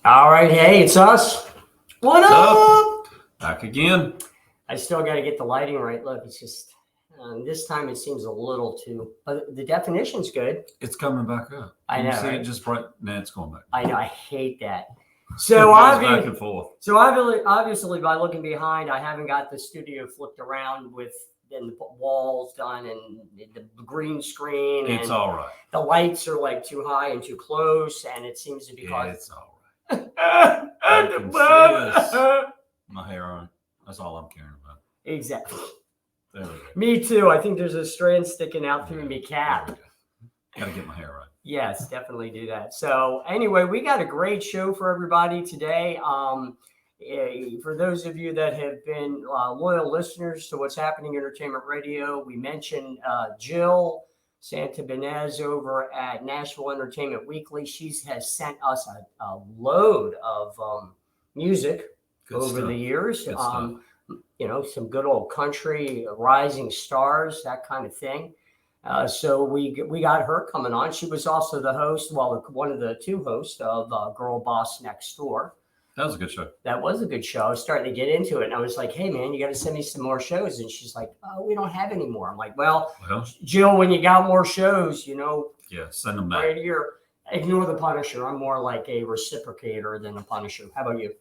All right, hey, it's us. What What's up? Back again. I still got to get the lighting right. Look, it's just this time it seems a little too, but the definition's good. It's coming back up. I know, You see right? it just right now. It's going back. I know. I hate that. It So goes back and forth. So obviously, by looking behind, I haven't got the studio flipped around with and the walls done and the green screen. It's and all right. The lights are like too high and too close, and it seems to be Yeah, it's all right. causing. You can see us. My hair on. That's all I'm caring about. Exactly. There we go. Me too. I think there's a strand sticking out through me cap. Got to get my hair right. Yes, definitely do that. So anyway, we got a great show for everybody today. For those of you that have been loyal listeners to What's Happening Entertainment Radio, we mentioned Jill Santibanez over at Nashville Entertainment Weekly. She has sent us a load of music Good over stuff. the years. Good stuff. You know, some good old country, rising stars, that kind of thing. So we got her coming on. She was also the host, one of the two hosts of Girl Boss Next Door. That was a good show. That was a good show. I was starting to get into it, and I was like, "Hey, man, you got to send me some more shows." And she's like, "Oh, we don't have any more." I'm like, "Well, Jill, when you got more shows, yeah, send them back. Right here, ignore the Punisher. I'm more like a reciprocator than a Punisher. How about you?"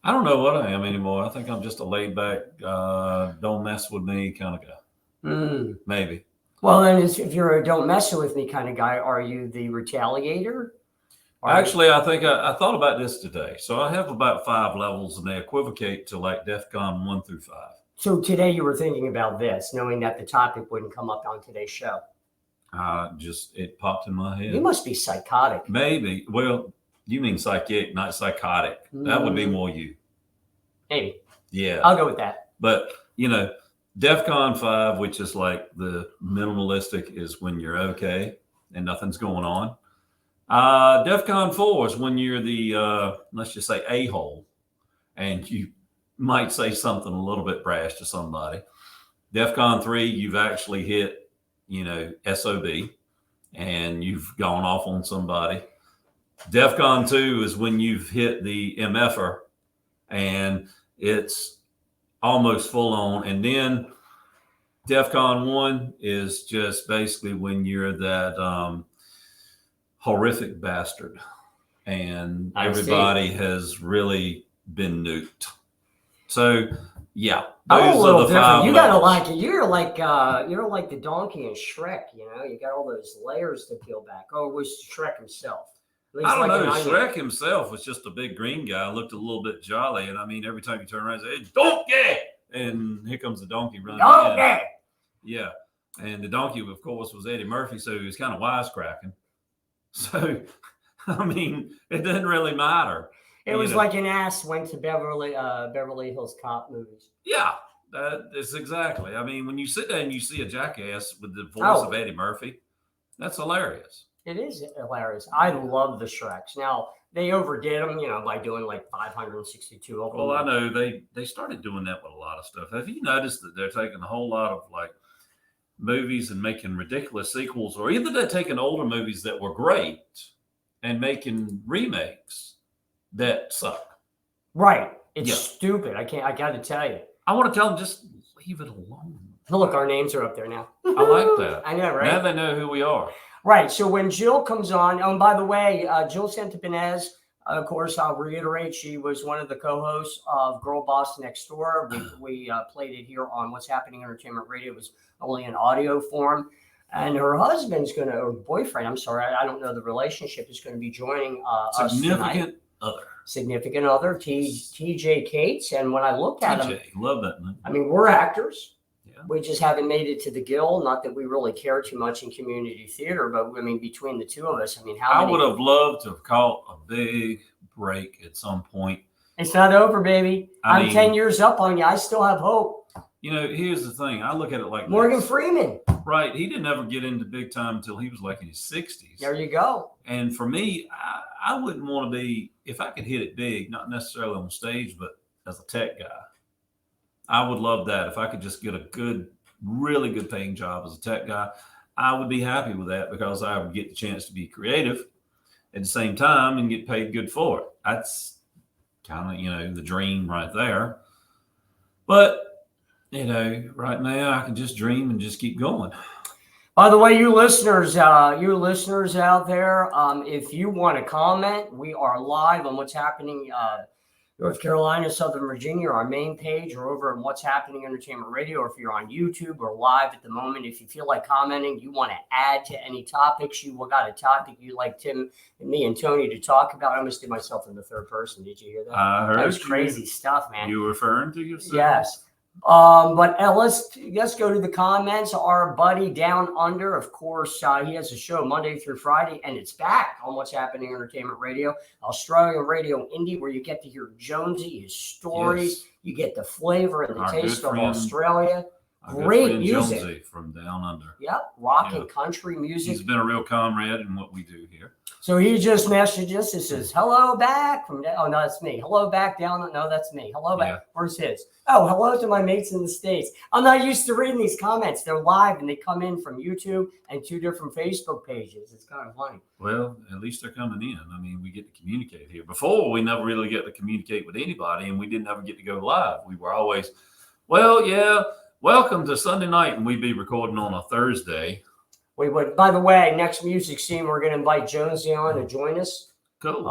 I don't know what I am anymore. I think I'm just a laid back, don't mess with me kind of guy. Maybe. Well, then, if you're a don't mess with me kind of guy, are you the retaliator? Actually, I think I thought about this today. So I have about 5 levels, and they equivocate to like DEFCON 1 through 5. So today you were thinking about this, knowing that the topic wouldn't come up on today's show. It popped in my head. You must be psychotic. Maybe. Well, you mean psychic, not psychotic. That would be more you. Maybe. Yeah. I'll go with that. But, DEFCON 5, which is like the minimalistic, is when you're okay and nothing's going on. DEFCON 4 is when you're the, let's just say, a-hole, and you might say something a little bit brash to somebody. DEFCON 3, you've actually hit, SOB, and you've gone off on somebody. DEFCON 2 is when you've hit the MFer, and it's almost full on. And then DEFCON 1 is just basically when you're that horrific bastard, and everybody has really been nuked. So yeah, those are the 5 You levels. gotta like it. You're like the donkey in Shrek. You got all those layers to peel back. Oh, it was Shrek himself. I don't know. Shrek himself was just a big green guy, looked a little bit jolly, and I mean, every time you turn around, say, "Donkey!" and here comes the donkey running. Donkey! Yeah, and the donkey, of course, was Eddie Murphy, so he was kind of wisecracking. So, I mean, it didn't really matter. It was like an ass went to Beverly Hills Cop movies. Yeah, that is exactly. I mean, when you sit there and you see a jackass with the voice of Eddie Murphy, that's hilarious. It is hilarious. I love the Shreks. Now, they overdid them, by doing like 562 of them. Well, I know they started doing that with a lot of stuff. Have you noticed that they're taking a whole lot of like movies and making ridiculous sequels, or either they're taking older movies that were great and making remakes that suck? Right. It's stupid. I got to tell you. I want to tell them, just leave it alone. Look, our names are up there now. I like that. I know, right? Now they know who we are. Right. So when Jill comes on, and by the way, Jill Santibanez, of course, I'll reiterate, she was one of the co-hosts of Girl Boss Next Door. We played it here on What's Happening Entertainment Radio. It was only in audio form. And her husband's or boyfriend, I'm sorry, I don't know the relationship, is going to be joining us tonight. Significant other, TJ Cates. And when I looked at him, love that man. I mean, we're actors. We just haven't made it to the Guild. Not that we really care too much in community theater, but I mean, between the two of us, I mean, I would have loved to have caught a big break at some point. It's not over, baby. I'm 10 years up on you. I still have hope. Here's the thing. I look at it like Morgan Freeman. Right. He didn't ever get into big time until he was like in his 60s. There you go. And for me, I wouldn't want to be, if I could hit it big, not necessarily on stage, but as a tech guy. I would love that. If I could just get a really good paying job as a tech guy, I would be happy with that, because I would get the chance to be creative at the same time and get paid good for it. That's kind of, the dream right there. But, right now I can just dream and just keep going. By the way, you listeners out there, if you want to comment, we are live on what's happening North Carolina, Southern Virginia, our main page, or over on What's Happening Entertainment Radio, or if you're on YouTube or live at the moment. If you feel like commenting, you want to add to any topics, you got a topic you'd like Tim and me and Tony to talk about. I almost did myself in the third person. Did you hear that? I heard that was crazy stuff, man. You were referring to yourself? Yes. But let's go to the comments. Our buddy Down Under, of course, he has a show Monday through Friday, and it's back on What's Happening Entertainment Radio, Australian Radio Indie, where you get to hear Jonesy, his stories. Yes. You get the flavor and the taste of Australia. Great music Jonesy from Down Under. Yep, rock and country music. He's been a real comrade in what we do here. So he just messaged us. It says, "Hello back from down." Oh no, that's me. Hello back down. No, that's me. Hello back. Yeah. Where's his? Oh, hello to my mates in the States. I'm not used to reading these comments. They're live and they come in from YouTube and 2 different Facebook pages. It's kind of funny. Well, at least they're coming in. I mean, we get to communicate here. Before, we never really get to communicate with anybody, and we didn't ever get to go live. We were always, well, yeah, welcome to Sunday night, and we'd be recording on a Thursday. We would. By the way, next music scene, we're going to invite Jonesy on to join us. Cool.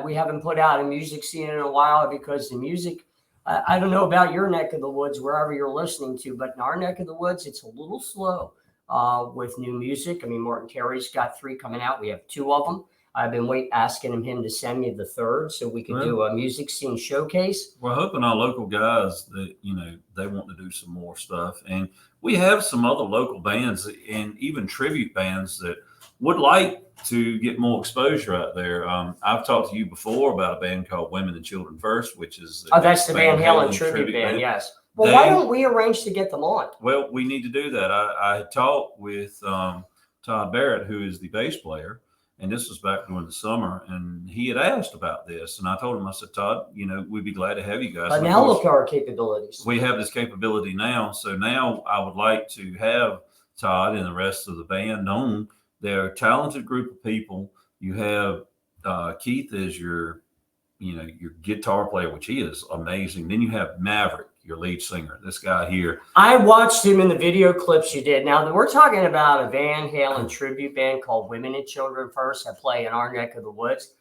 We haven't put out a music scene in a while because the music, I don't know about your neck of the woods, wherever you're listening to, but in our neck of the woods, it's a little slow with new music. I mean, Martin Terry's got 3 coming out. We have 2 of them. I've been asking him to send me the 3rd so we can do a music scene showcase. We're hoping our local guys that, they want to do some more stuff. And we have some other local bands and even tribute bands that would like to get more exposure out there. I've talked to you before about a band called Women and Children First, which is that's the Van Halen tribute band. Yes. Well, why don't we arrange to get them on? Well, we need to do that. I had talked with Todd Barrett, who is the bass player. And this was back during the summer, and he had asked about this. And I told him, I said, Todd, we'd be glad to have you guys. But now look at our capabilities. We have this capability now. So now I would like to have Todd and the rest of the band on. They're a talented group of people. You have Keith as your guitar player, which he is amazing. Then you have Maverick, your lead singer, this guy here. I watched him in the video clips you did. Now, we're talking about a Van Halen tribute band called Women and Children First that play in our neck of the woods.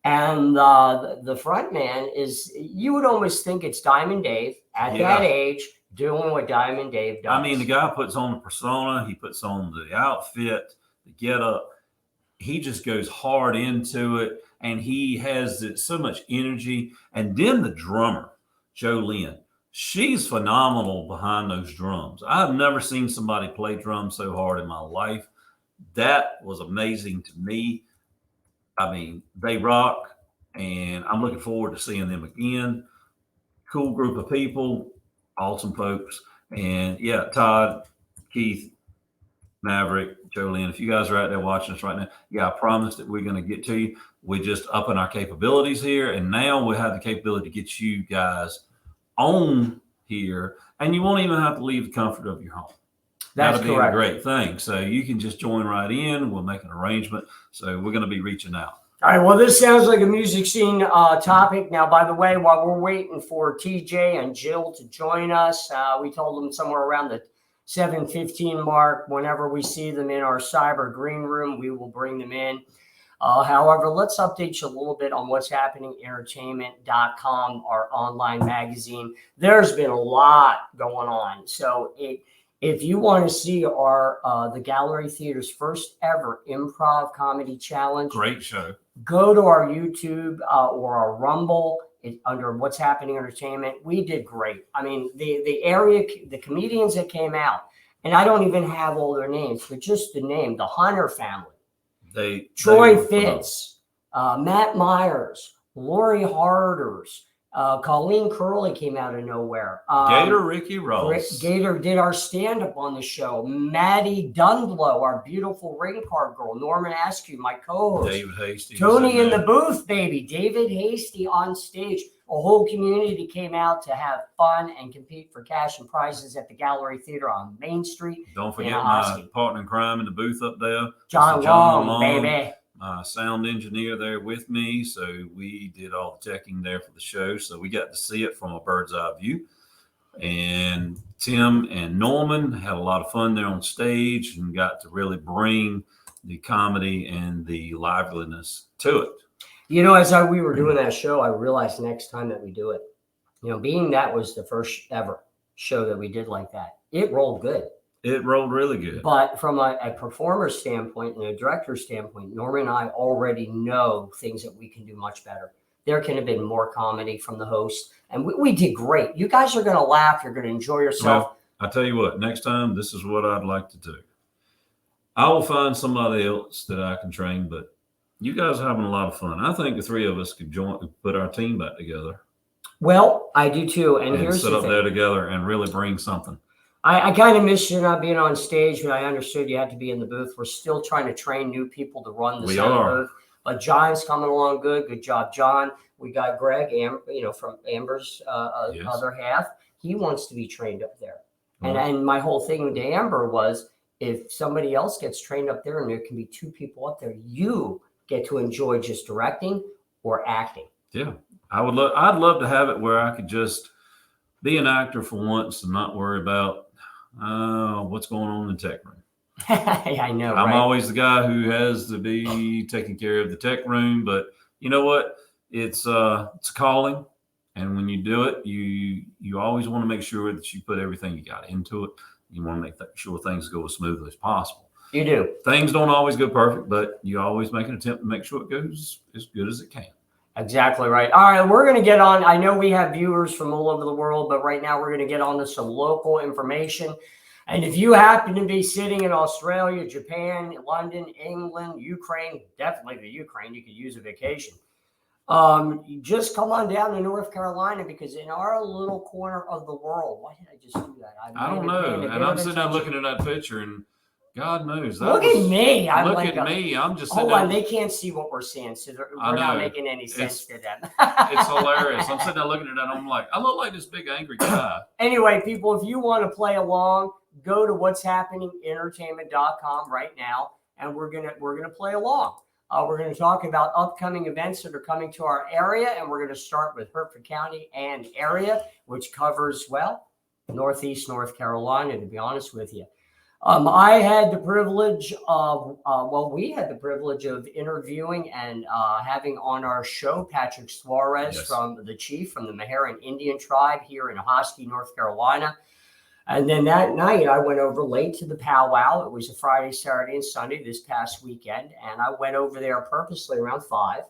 And the front man is, you would almost think it's Diamond Dave at that age doing what Diamond Dave does. I mean, the guy puts on the persona. He puts on the outfit, the getup. He just goes hard into it. And he has so much energy. And then the drummer, Jolene. She's phenomenal behind those drums. I've never seen somebody play drums so hard in my life. That was amazing to me. I mean, they rock, and I'm looking forward to seeing them again. Cool group of people, awesome folks. And yeah, Todd, Keith, Maverick, Jolene, if you guys are out there watching us right now, I promise that we're going to get to you. We're just upping our capabilities here, and now we have the capability to get you guys on here, and you won't even have to leave the comfort of your home. That'll be a great thing. So you can just join right in. We'll make an arrangement. So we're going to be reaching out. All right. Well, this sounds like a music scene topic. Now, by the way, while we're waiting for TJ and Jill to join us, we told them somewhere around the 7:15 mark. Whenever we see them in our cyber green room, we will bring them in. However, let's update you a little bit on what's happening entertainment.com, our online magazine. There's been a lot going on. So if you want to see the Gallery Theater's first ever improv comedy challenge, great show, go to our YouTube or our Rumble under What's Happening Entertainment. We did great. I mean, the comedians that came out, and I don't even have all their names, but just the name, the Hunter family. Troy Fitz, Matt Myers, Lori Harders, Colleen Curley came out of nowhere. Gator Ricky Ross. Gator did our stand-up on the show. Maddie Dundlow, our beautiful ring card girl. Norman Askew, my co-host. David Hasty. Tony in the booth, baby. David Hasty on stage. A whole community came out to have fun and compete for cash and prizes at the Gallery Theater on Main Street. Don't forget my partner in crime in the booth up there. John Long, baby. my sound engineer there with me. So we did all the checking there for the show. So we got to see it from a bird's eye view. And Tim and Norman had a lot of fun there on stage and got to really bring the comedy and the liveliness to it. You know, as we were doing that show, I realized next time that we do it, you know, being that was the first ever show that we did like that, it rolled good. It rolled really good. But from a performer standpoint and a director standpoint, Norman and I already know things that we can do much better. There can have been more comedy from the host, and we did great. You guys are going to laugh. You're going to enjoy yourself. Well, I tell you what, next time, this is what I'd like to do. I will find somebody else that I can train, but you guys are having a lot of fun. I think the three of us could put our team back together. Well, I do too. And here's sit up there together and really bring something. I kind of miss you not being on stage when I understood you had to be in the booth. We're still trying to train new people to run the booth. But John's coming along good. Good job, John. We got Greg, from Amber's other half. He wants to be trained up there. And my whole thing to Amber was, if somebody else gets trained up there and there can be two people up there, you get to enjoy just directing or acting. Yeah, I'd love to have it where I could just be an actor for once and not worry about what's going on in the tech room. I know. I'm always the guy who has to be taking care of the tech room, but you know what? It's a calling, and when you do it, you always want to make sure that you put everything you got into it. You want to make sure things go as smoothly as possible. You do. Things don't always go perfect, but you always make an attempt to make sure it goes as good as it can. Exactly right. All right, we're going to get on. I know we have viewers from all over the world, but right now we're going to get on to some local information. And if you happen to be sitting in Australia, Japan, London, England, Ukraine, definitely the Ukraine, you could use a vacation. You just come on down to North Carolina, because in our little corner of the world, why did I just do that? I don't know. And I'm sitting there looking at that picture, and God knows. Look at me. I'm just hold on. They can't see what we're seeing, so we're not making any sense to them. It's hilarious. I'm sitting there looking at that, and I'm like, I look like this big angry guy. Anyway, people, if you want to play along, go to what'shappeningentertainment.com right now, and we're gonna play along. We're going to talk about upcoming events that are coming to our area, and we're going to start with Hertford County and area, which covers, Northeast North Carolina, to be honest with you. I had the privilege of, we had the privilege of interviewing and having on our show Patrick Suarez, from the chief from the Meherrin Indian tribe here in Hosky, North Carolina. And then that night, I went over late to the powwow. It was a Friday, Saturday, and Sunday this past weekend. And I went over there purposely around 5.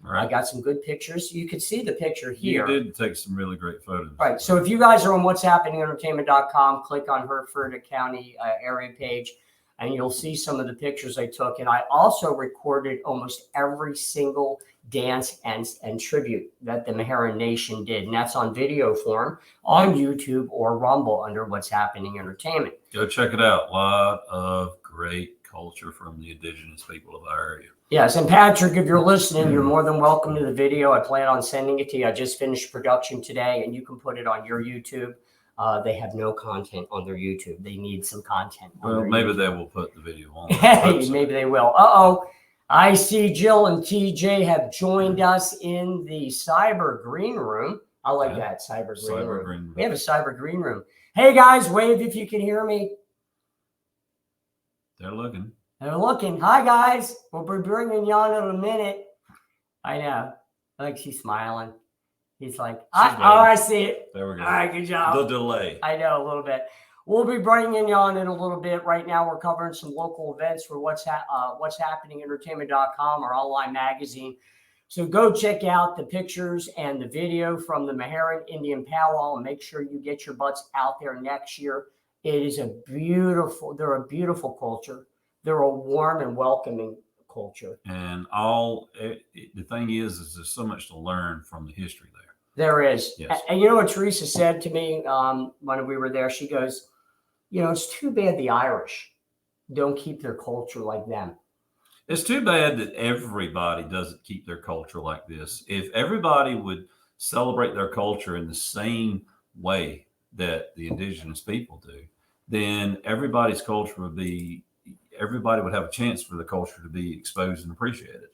Right. I got some good pictures. You could see the picture here. You did take some really great photos. Right. So if you guys are on what'shappeningentertainment.com, click on Hertford County area page, and you'll see some of the pictures I took. And I also recorded almost every single dance and tribute that the Meherrin Nation did. And that's on video form on YouTube or Rumble under What's Happening Entertainment. Go check it out. A lot of great culture from the indigenous people of our area. Yes, and Patrick, if you're listening, you're more than welcome to the video. I plan on sending it to you. I just finished production today, and you can put it on your YouTube. They have no content on their YouTube. They need some content. Well, maybe they will put the video on. Maybe they will. Uh-oh. I see Jill and TJ have joined us in the Cyber Green Room. I like that, Cyber Green Room. We have a Cyber Green Room. Hey, guys, wave if you can hear me. They're looking. They're looking. Hi, guys. We'll be bringing you on in a minute. I know. I think she's smiling. He's like, I see it. There we go. All right, good job. The delay. I know, a little bit. We'll be bringing you on in a little bit. Right now, we're covering some local events for What's Happening Entertainment.com, our online magazine. So go check out the pictures and the video from the Meherrin Indian Powwow, and make sure you get your butts out there next year. It is they're a beautiful culture. They're a warm and welcoming culture. And the thing is there's so much to learn from the history there. There is. Yes. And you know what Teresa said to me when we were there? She goes, it's too bad the Irish don't keep their culture like them. It's too bad that everybody doesn't keep their culture like this. If everybody would celebrate their culture in the same way that the indigenous people do, then everybody's culture would be everybody would have a chance for the culture to be exposed and appreciated.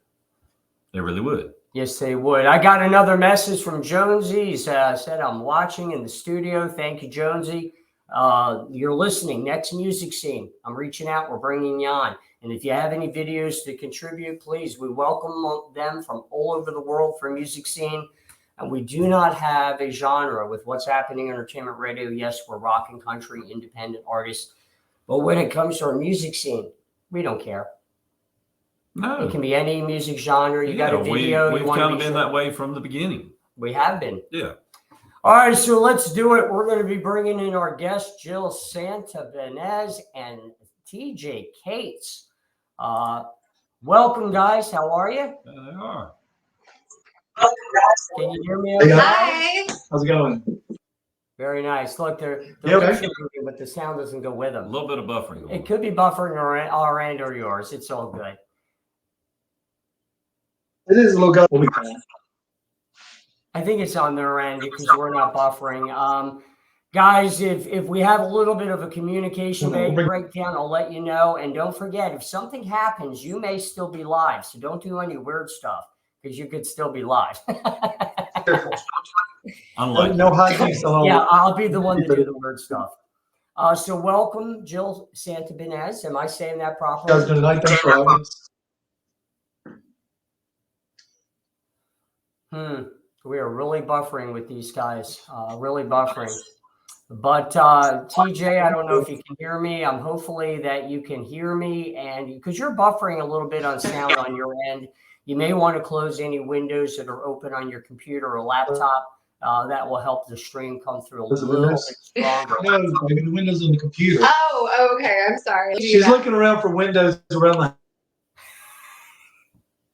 They really would. Yes, they would. I got another message from Jonesy. He said, I'm watching in the studio. Thank you, Jonesy. You're listening. Next Music Scene. I'm reaching out. We're bringing you on. And if you have any videos to contribute, please, we welcome them from all over the world for Music Scene. And we do not have a genre with What's Happening Entertainment Radio. Yes, we're rock and country independent artists. But when it comes to our music scene, we don't care. No. It can be any music genre. You got a video. We've kind of been that way from the beginning. We have been. Yeah. All right, so let's do it. We're going to be bringing in our guests, Jill Santibanez and TJ Cates. Welcome, guys. How are you? They are. Can you hear me? Okay? Hi. How's it going? Very nice. Look, they're okay. moving, but the sound doesn't go with A them. little bit of buffering. Going It could be buffering our end or yours. It's all good. It is a little gut. I think it's on their end because we're not buffering. Guys, if we have a little bit of a communication breakdown, I'll let you know. And don't forget, if something happens, you may still be live. So don't do any weird stuff because you could still be live. Unlike no hijinks. Yeah, I'll be the one to do the weird stuff. So welcome, Jill Santibanez. Am I saying that properly? You guys doing tonight? Thanks for having us. We are really buffering with these guys. Really buffering. But TJ, I don't know if you can hear me. I'm hopefully that you can hear me. And because you're buffering a little bit on sound on your end, you may want to close any windows that are open on your computer or laptop. That will help the stream come through a little bit stronger. No, maybe the windows on the computer. Oh, okay. I'm sorry. She's looking around for windows around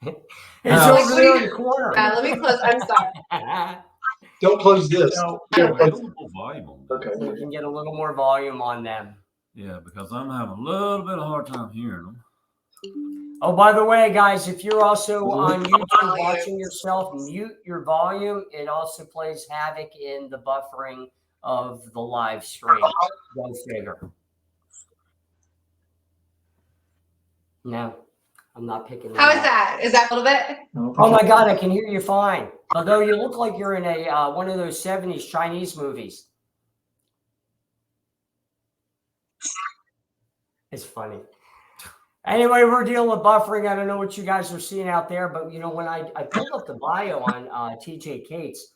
the It's over there in the corner. Let me close. I'm sorry. Don't close this. volume on them. Okay. You can get a little more volume on them. Yeah, because I'm having a little bit of hard time hearing them. Oh, by the way, guys, if you're also on YouTube watching yourself, mute your volume. It also plays havoc in the buffering of the live stream. Go figure. No, I'm not picking. How is that? Is that a little bit? Oh my God, I can hear you fine. Although you look like you're in a one of those 70s Chinese movies. It's funny. Anyway, we're dealing with buffering. I don't know what you guys are seeing out there, but you know, when I pulled up the bio on TJ Cates,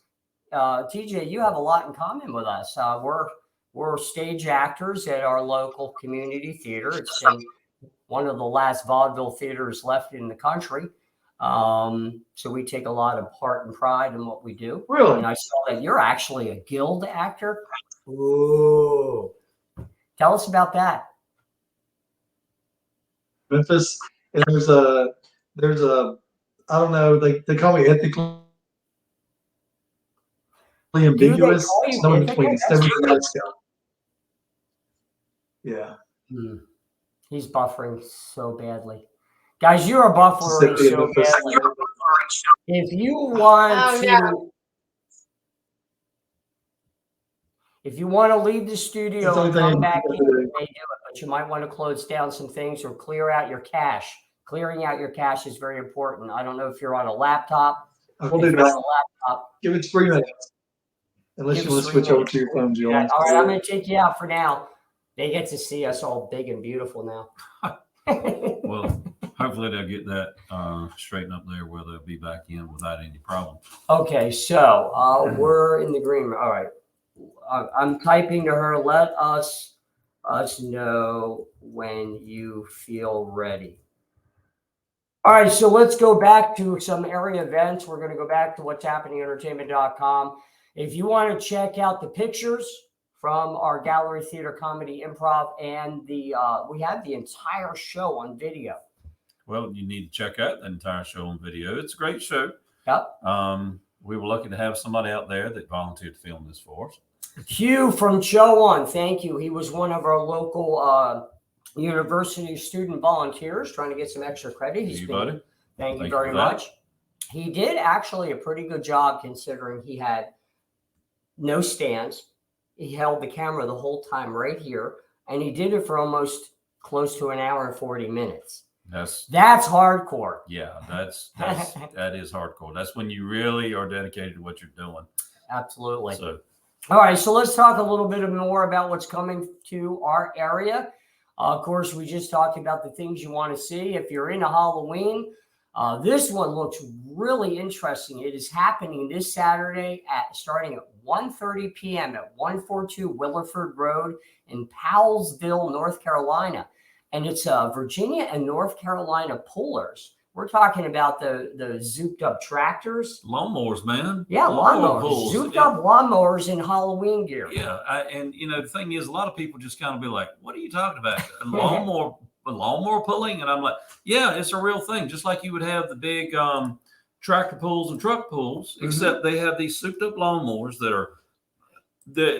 TJ, you have a lot in common with us. We're stage actors at our local community theater. It's been one of the last vaudeville theaters left in the country. So we take a lot of part and pride in what we do. Really? And I saw that you're actually a guild actor. Ooh. Tell us about that. Memphis, and there's a I don't know, they call me ethically ambiguous. It's no in between. It's never been nice guy. Yeah. He's buffering so badly. Guys, you're buffering so badly. If you want if you want to leave the studio and come back in, you may do it, but you might want to close down some things or clear out your cache. Clearing out your cache is very important. I don't know if you're on a laptop. I will do that. Give it 3 minutes. Unless you want to switch over to your phone, Jill. Yeah, all right, I'm going to take you out for now. They get to see us all big and beautiful now. Well, hopefully they'll get that straightened up there where they'll be back in without any problem. Okay, so we're in the green room. All right. I'm typing to her. Let us know when you feel ready. All right, so let's go back to some area events. We're going to go back to what's happening entertainment.com. If you want to check out the pictures from our Gallery Theater Comedy Improv and we have the entire show on video. Well, you need to check out the entire show on video. It's a great show. Yep. We were lucky to have somebody out there that volunteered to film this for us. Hugh from Chowan, thank you. He was one of our local university student volunteers trying to get some extra credit. Thank you very much. He did actually a pretty good job considering he had no stands. He held the camera the whole time right here, and he did it for almost close to an hour and 40 minutes. That's hardcore. Yeah, that is hardcore. That's when you really are dedicated to what you're doing. Absolutely. So, all right, so let's talk a little bit more about what's coming to our area. Of course, we just talked about the things you want to see. If you're into Halloween, this one looks really interesting. It is happening this Saturday starting at 1:30 p.m. at 142 Williford Road in Powellsville, North Carolina. And it's Virginia and North Carolina pullers. We're talking about the zooped up tractors. lawnmowers, man. Yeah, lawnmowers. Bulls. Zooped up lawnmowers in Halloween gear. Yeah, and the thing is, a lot of people just kind of be like, "What are you talking about? lawnmower pulling?" And I'm like, "Yeah, it's a real thing. Just like you would have the big tractor pulls and truck pulls, except they have these souped up lawnmowers that are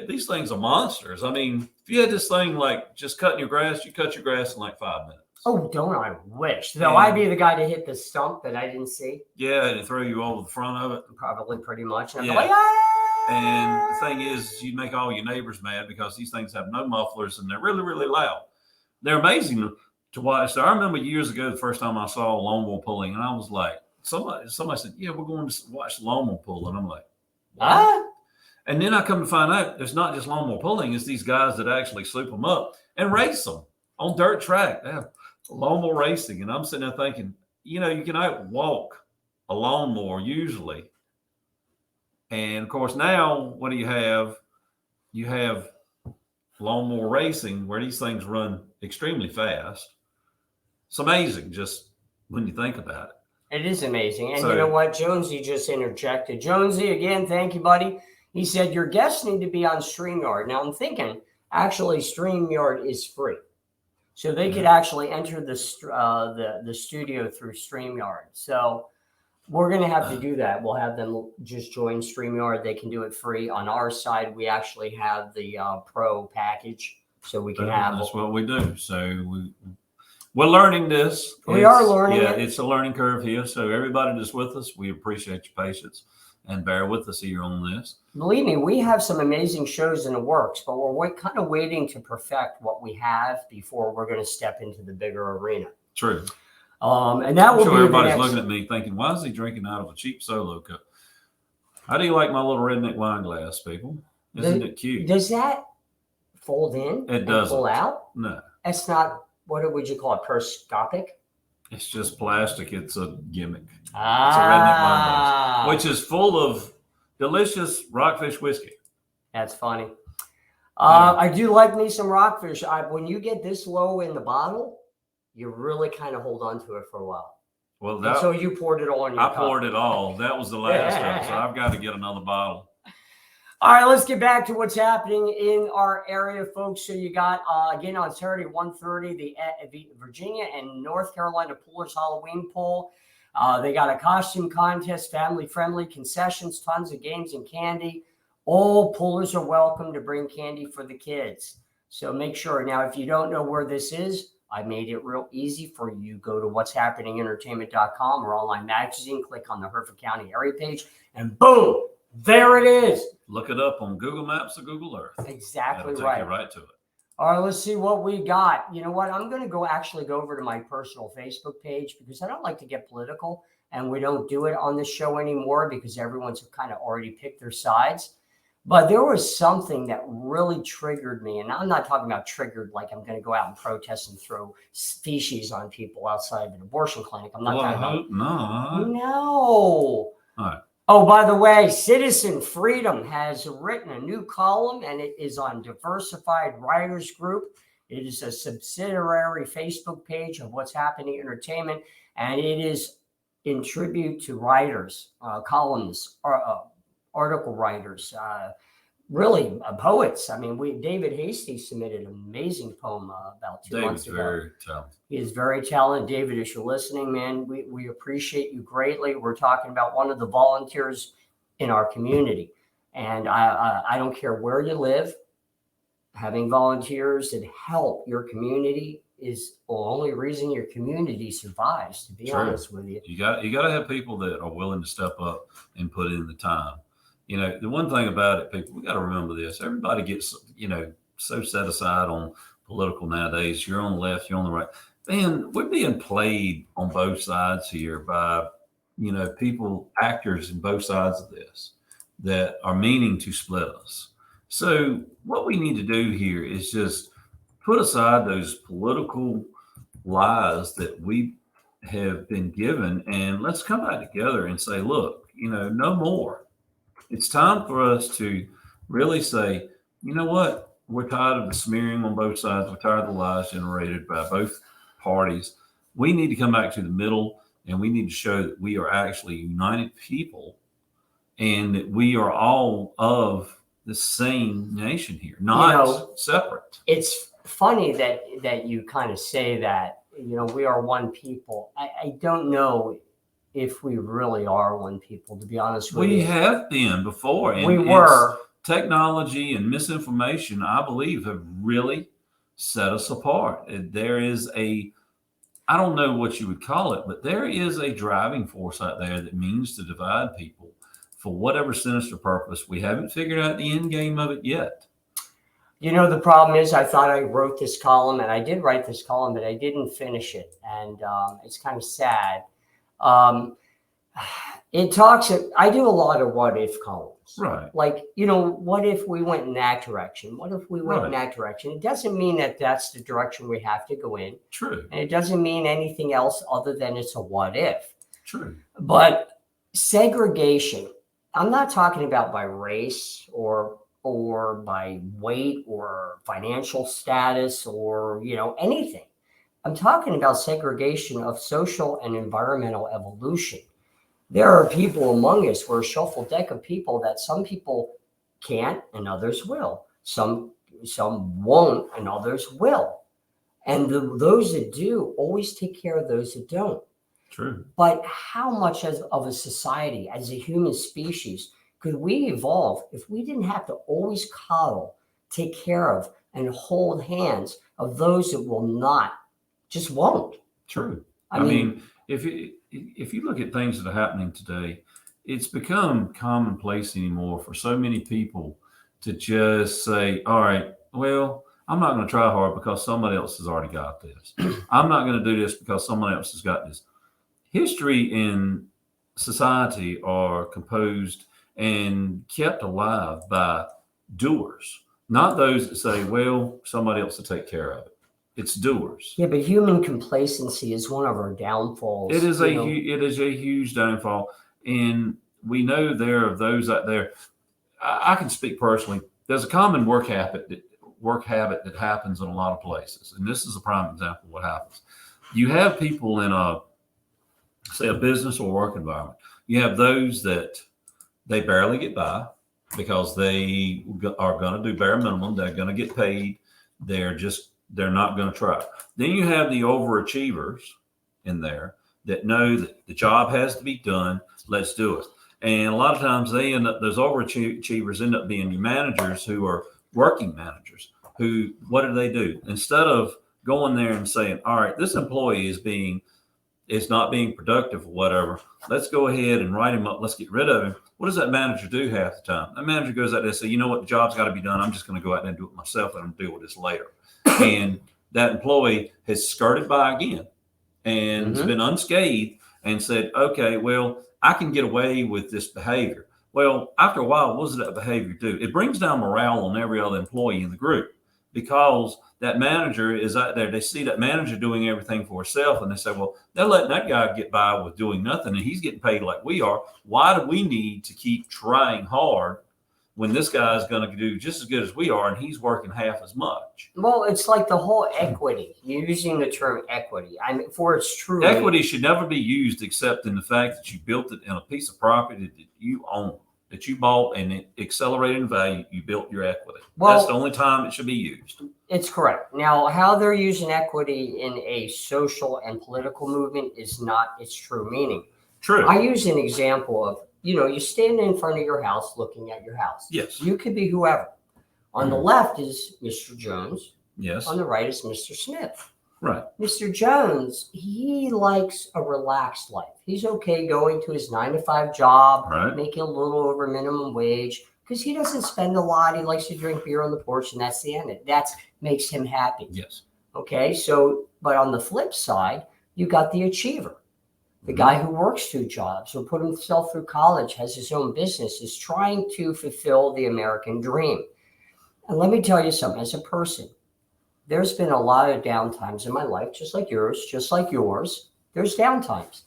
these things are monsters. I mean, if you had this thing like just cutting your grass, you cut your grass in like 5 minutes. Oh, don't I wish? Though I'd be the guy to hit the stump that I didn't see. Yeah, and throw you over the front of it. Probably pretty much. And Yeah. like, ah! And the thing is, you make all your neighbors mad because these things have no mufflers and they're really, really loud. They're amazing to watch. So I remember years ago, the first time I saw a lawnmower pulling, and I was like, somebody said, "Yeah, we're going to watch the lawnmower pull," and I'm like, Ah? And then I come to find out there's not just lawnmower pulling; it's these guys that actually swoop them up and race them on dirt track. They have lawnmower racing, and I'm sitting there thinking, you can outwalk a lawnmower usually. And of course, now what do you have? You have lawnmower racing where these things run extremely fast. It's amazing just when you think about it. It is amazing. And So- you know what? Jonesy just interjected. Jonesy, again, thank you, buddy. He said, your guests need to be on StreamYard. Now, I'm thinking, actually, StreamYard is free. So they could actually enter the studio through StreamYard. So we're going to have to do that. We'll have them just join StreamYard. They can do it free. On our side, we actually have the pro package. So we can have. That's what we do. So we're learning this. We are learning Yeah, it. it's a learning curve here. So everybody that's with us, we appreciate your patience and bear with us here on this. Believe me, we have some amazing shows in the works, but we're kind of waiting to perfect what we have before we're going to step into the bigger arena. True. And that will I'm sure be everybody's the next. looking at me thinking, why is he drinking out of a cheap Solo cup? How do you like my little redneck wine glass, people? Isn't it cute? Does that fold in? It and doesn't. Pull out? No, That's not. What would you call it? Periscopic? it's just plastic. It's a gimmick, Ah, which is full of delicious rockfish whiskey. that's funny. I do like me some rockfish. When you get this low in the bottle, you really kind of hold on to it for a while. Well, And so you poured it all in your I cup. poured it all. That was the last of it, so I've got to get another bottle. All right, let's get back to what's happening in our area, folks. So you got, again, on Saturday, 1:30, the Virginia and North Carolina Pullers Halloween Pull. They got a costume contest, family-friendly concessions, tons of games and candy. All pullers are welcome to bring candy for the kids. So make sure. Now, if you don't know where this is, I made it real easy for you. Go to what'shappeningentertainment.com or online magazine, click on the Hereford County area page, and boom, there it is. Look it up on Google Maps or Google Earth. Exactly That'll take right. you right to it. All right, let's see what we got. You know what? I'm going to go over to my personal Facebook page because I don't like to get political, and we don't do it on the show anymore because everyone's kind of already picked their sides. But there was something that really triggered me, and I'm not talking about triggered like I'm going to go out and protest and throw feces on people outside of an abortion clinic. I'm not Well, I talking about. hope not. No. All right. Oh, by the way, Citizen Freedom has written a new column, and it is on Diversified Writers Group. It is a subsidiary Facebook page of What's Happening Entertainment, and it is in tribute to writers, columnists, article writers, really poets. I mean, David Hasty submitted an amazing poem about 2 months David's ago. very talented. He is very talented. David, if you're listening, man, we appreciate you greatly. We're talking about one of the volunteers in our community. And I don't care where you live, having volunteers that help your community is the only reason your community survives, to be Sure. honest with you. You got to have people that are willing to step up and put in the time. The one thing about it, people, we got to remember this. Everybody gets, so set aside on political nowadays. You're on the left, you're on the right. Man, we're being played on both sides here by, people, actors in both sides of this that are meaning to split us. So what we need to do here is just put aside those political lies that we have been given, and let's come back together and say, look, no more. It's time for us to really say, you know what? We're tired of the smearing on both sides. We're tired of the lies generated by both parties. We need to come back to the middle, and we need to show that we are actually united people and that we are all of the same nation here, not separate. It's funny that you kind of say that, we are one people. I don't know if we really are one people, to be honest with you. We have been before. And we were. Technology and misinformation, I believe, have really set us apart. There is I don't know what you would call it, but there is a driving force out there that means to divide people for whatever sinister purpose. We haven't figured out the end game of it yet. The problem is I thought I wrote this column, and I did write this column, but I didn't finish it. And it's kind of sad. I do a lot of what if columns. Right. Like, what if we went in that direction? What if we went in that direction? It doesn't mean that that's the direction we have to go in. True. And it doesn't mean anything else other than it's a what if. True. But segregation, I'm not talking about by race or by weight or financial status or, anything. I'm talking about segregation of social and environmental evolution. There are people among us, we're a shuffled deck of people that some people can't and others will. Some won't and others will. And those that do always take care of those that don't. True. But how much of a society, as a human species, could we evolve if we didn't have to always coddle, take care of, and hold hands of those that will not, just won't? True. I mean, if you look at things that are happening today, it's become commonplace anymore for so many people to just say, all right, well, I'm not going to try hard because somebody else has already got this. I'm not going to do this because someone else has got this. History and society are composed and kept alive by doers, not those that say, well, somebody else will take care of it. It's doers. Yeah, but human complacency is one of our downfalls. It is a huge downfall, and we know there are those out there. I can speak personally. There's a common work habit that happens in a lot of places, and this is a prime example of what happens. You have people in a business or work environment. You have those that they barely get by because they are going to do bare minimum. They're going to get paid. They're not going to try. Then you have the overachievers in there that know that the job has to be done. Let's do it. And a lot of times those overachievers end up being your managers who are working managers who, what do? Instead of going there and saying, all right, this employee is not being productive or whatever, let's go ahead and write him up. Let's get rid of him. What does that manager do half the time? That manager goes out there and says, you know what, the job's got to be done. I'm just going to go out there and do it myself, and I'm deal with this later. And that employee has skirted by again and has been unscathed and said, okay, well, I can get away with this behavior. Well, after a while, what does that behavior do? It brings down morale on every other employee in the group because that manager is out there. They see that manager doing everything for herself, and they say, well, they're letting that guy get by with doing nothing, and he's getting paid like we are. Why do we need to keep trying hard when this guy is going to do just as good as we are and he's working half as much? Well, it's like the whole equity. You're using the term equity. I mean, for its true. Equity should never be used except in the fact that you built it in a piece of property that you own, that you bought, and it accelerated in value. You built your equity. Well, that's the only time it should be used. It's correct. Now, how they're using equity in a social and political movement is not its true meaning. True. I use an example of, you stand in front of your house looking at your house. Yes. You could be whoever. On the left is Mr. Jones. Yes. On the right is Mr. Smith. Right. Mr. Jones, he likes a relaxed life. He's okay going to his 9-to-5 job, right, making a little over minimum wage, because he doesn't spend a lot. He likes to drink beer on the porch, and that's the end. That makes him happy. Yes. Okay, so but on the flip side, you got the achiever, the guy who works 2 jobs or put himself through college, has his own business, is trying to fulfill the American dream. And let me tell you something, as a person, there's been a lot of downtimes in my life, just like yours, just like yours. There's downtimes.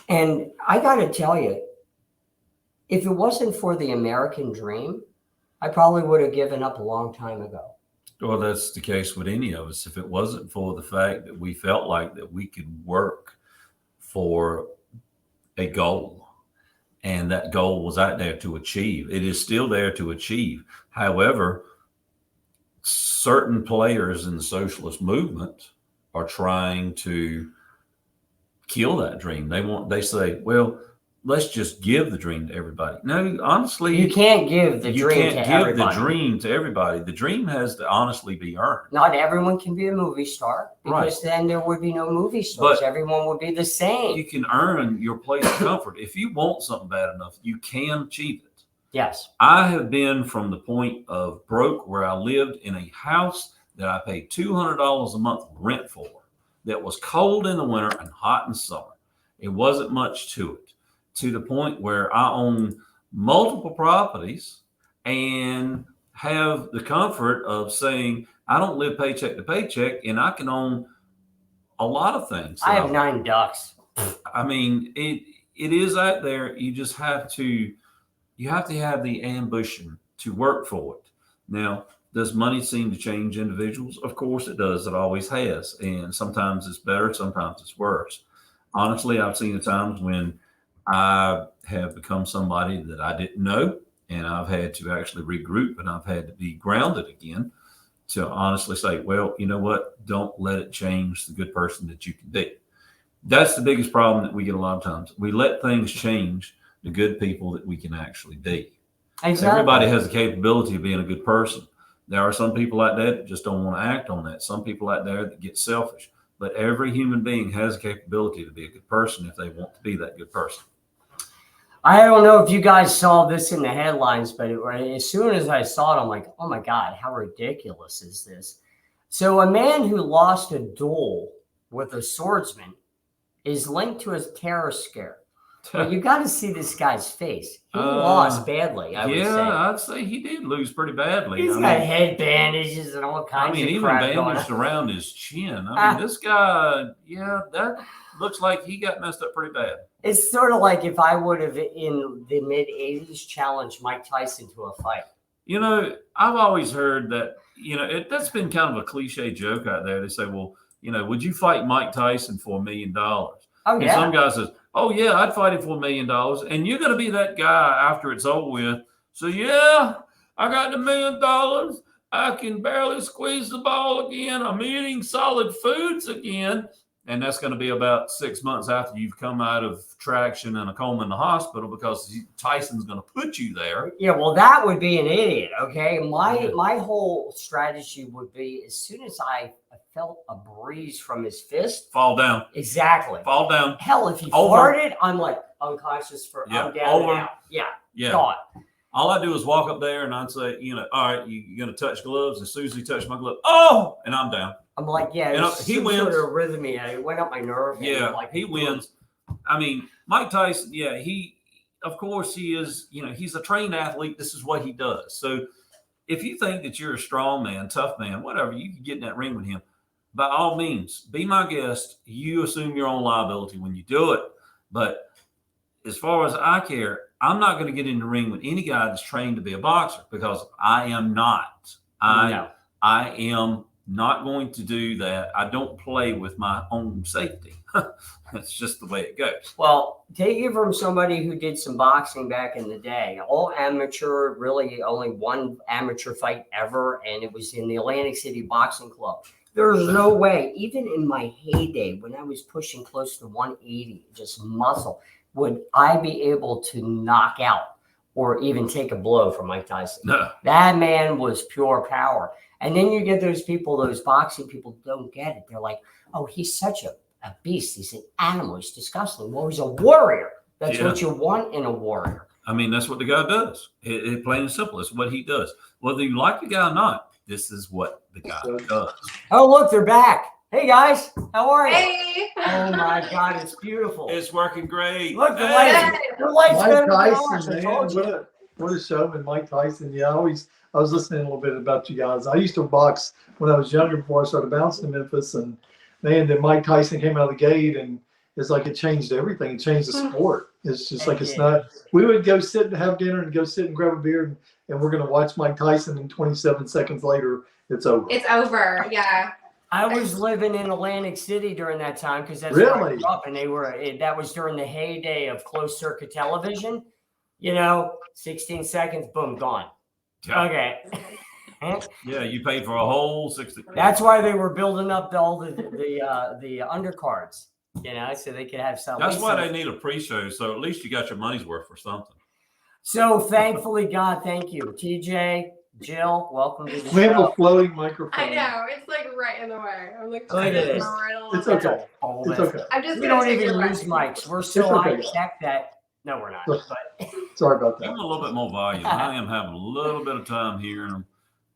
And I got to tell you, if it wasn't for the American dream, I probably would have given up a long time ago. Well, that's the case with any of us. If it wasn't for the fact that we felt like that we could work for a goal, and that goal was out there to achieve, it is still there to achieve. However, certain players in the socialist movement are trying to kill that dream. They say, well, let's just give the dream to everybody. No, honestly, You can't give the you dream can't to give everybody. the dream to everybody. The dream has to honestly be earned. Not everyone can be a movie star, because then there would be no movie stars. But Everyone would be the same. You can earn your place of comfort. If you want something bad enough, you can achieve it. Yes. I have been from the point of broke where I lived in a house that I paid $200 a month rent for, that was cold in the winter and hot in summer. It wasn't much to it, to the point where I own multiple properties and have the comfort of saying I don't live paycheck to paycheck, and I can own a lot of things. I have 9 ducks. I mean, it is out there. You just have to have the ambition to work for it. Now, does money seem to change individuals? Of course it does. It always has. And sometimes it's better, sometimes it's worse. Honestly, I've seen the times when I have become somebody that I didn't know, and I've had to actually regroup, and I've had to be grounded again to honestly say, well, you know what? Don't let it change the good person that you can be. That's the biggest problem that we get a lot of times. We let things change the good people that we can actually be. Exactly. Everybody has the capability of being a good person. There are some people out there that just don't want to act on that. Some people out there that get selfish. But every human being has the capability to be a good person if they want to be that good person. I don't know if you guys saw this in the headlines, but as soon as I saw it, I'm like, oh my God, how ridiculous is this? So a man who lost a duel with a swordsman is linked to a terrorist scare. But you got to see this guy's face. He lost badly, I would say. Yeah, I'd say he did lose pretty badly. He's got head bandages and all kinds of even crap bandaged going on. around his chin. I mean, this guy, that looks like he got messed up pretty bad. It's sort of like if I would have, in the mid-'80s, challenged Mike Tyson to a fight. You know, I've always heard that, that's been kind of a cliche joke out there. They say, well, would you fight Mike Tyson for $1 million? Oh, And yeah. some guy says, oh, yeah, I'd fight him for $1 million. And you're going to be that guy after it's over with. So, yeah, I got the $1 million. I can barely squeeze the ball again. I'm eating solid foods again. And that's going to be about 6 months after you've come out of traction and a coma in the hospital, because Tyson's going to put you there. Yeah, well, that would be an idiot, okay? My whole strategy would be, as soon as I felt a breeze from his fist. Fall down. Exactly. Fall down. Hell, if he Over. farted, I'm like unconscious I'm down Over. and out. Yeah. Yeah. Gone. All I do is walk up there and I'd say, all right, you're going to touch gloves. As soon as he touched my glove, oh, and I'm down. I'm like, yeah, he wins. Sort of arrhythmia. It went up my nerve. Yeah, like, he wins. I mean, Mike Tyson, yeah, of course he is, he's a trained athlete. This is what he does. So if you think that you're a strong man, tough man, whatever, you can get in that ring with him. By all means, be my guest. You assume your own liability when you do it. But as far as I care, I'm not going to get in the ring with any guy that's trained to be a boxer, because I am not. I am not going to do that. I don't play with my own safety. That's just the way it goes. Well, take it from somebody who did some boxing back in the day. All amateur, really only one amateur fight ever, and it was in the Atlantic City Boxing Club. There's no way, even in my heyday, when I was pushing close to 180, just muscle, would I be able to knock out or even take a blow from Mike Tyson. No. That man was pure power. And then you get those people, those boxing people don't get it. They're like, oh, he's such a beast. He's an animal. He's disgusting. Well, he's a warrior. That's what you want in a warrior. I mean, that's what the guy does. It plain and simple. It's what he does. Whether you like the guy or not, this is what the guy does. Oh, look, they're back. Hey, guys. How are you? Hey. Oh, my God. It's beautiful. It's working great. Look, the Hey! light's Mike better than ours. Tyson, I man, told you. what a showman, Mike Tyson. Yeah, I was listening a little bit about you guys. I used to box when I was younger before I started bouncing in Memphis, and man, then Mike Tyson came out of the gate, and it's like it changed everything. It changed the sport. It's just like it's not. We would go sit and have dinner and go sit and grab a beer, and we're gonna watch Mike Tyson, and 27 seconds later, it's over. It's over. Yeah. I was living in Atlantic City during that time because that's where I Really? grew up, and that was during the heyday of closed circuit television. You know, 16 seconds, boom, gone. Yeah. Okay. Yeah, you paid for a whole 60. That's why they were building up all the undercards, you know, so they could have something. That's why they need a pre-show. So at least you got your money's worth for something. So thankfully, God, thank you, TJ, Jill, welcome to the We have a show. floating microphone. I know. It's like right in the way. I'm like, Look at this. It's okay. It's okay. I'm just We gonna don't take even your use breath. mics. We're so It's okay. high tech that no, we're not. But Sorry about Give them that. a little bit more volume. I am having a little bit of time hearing them.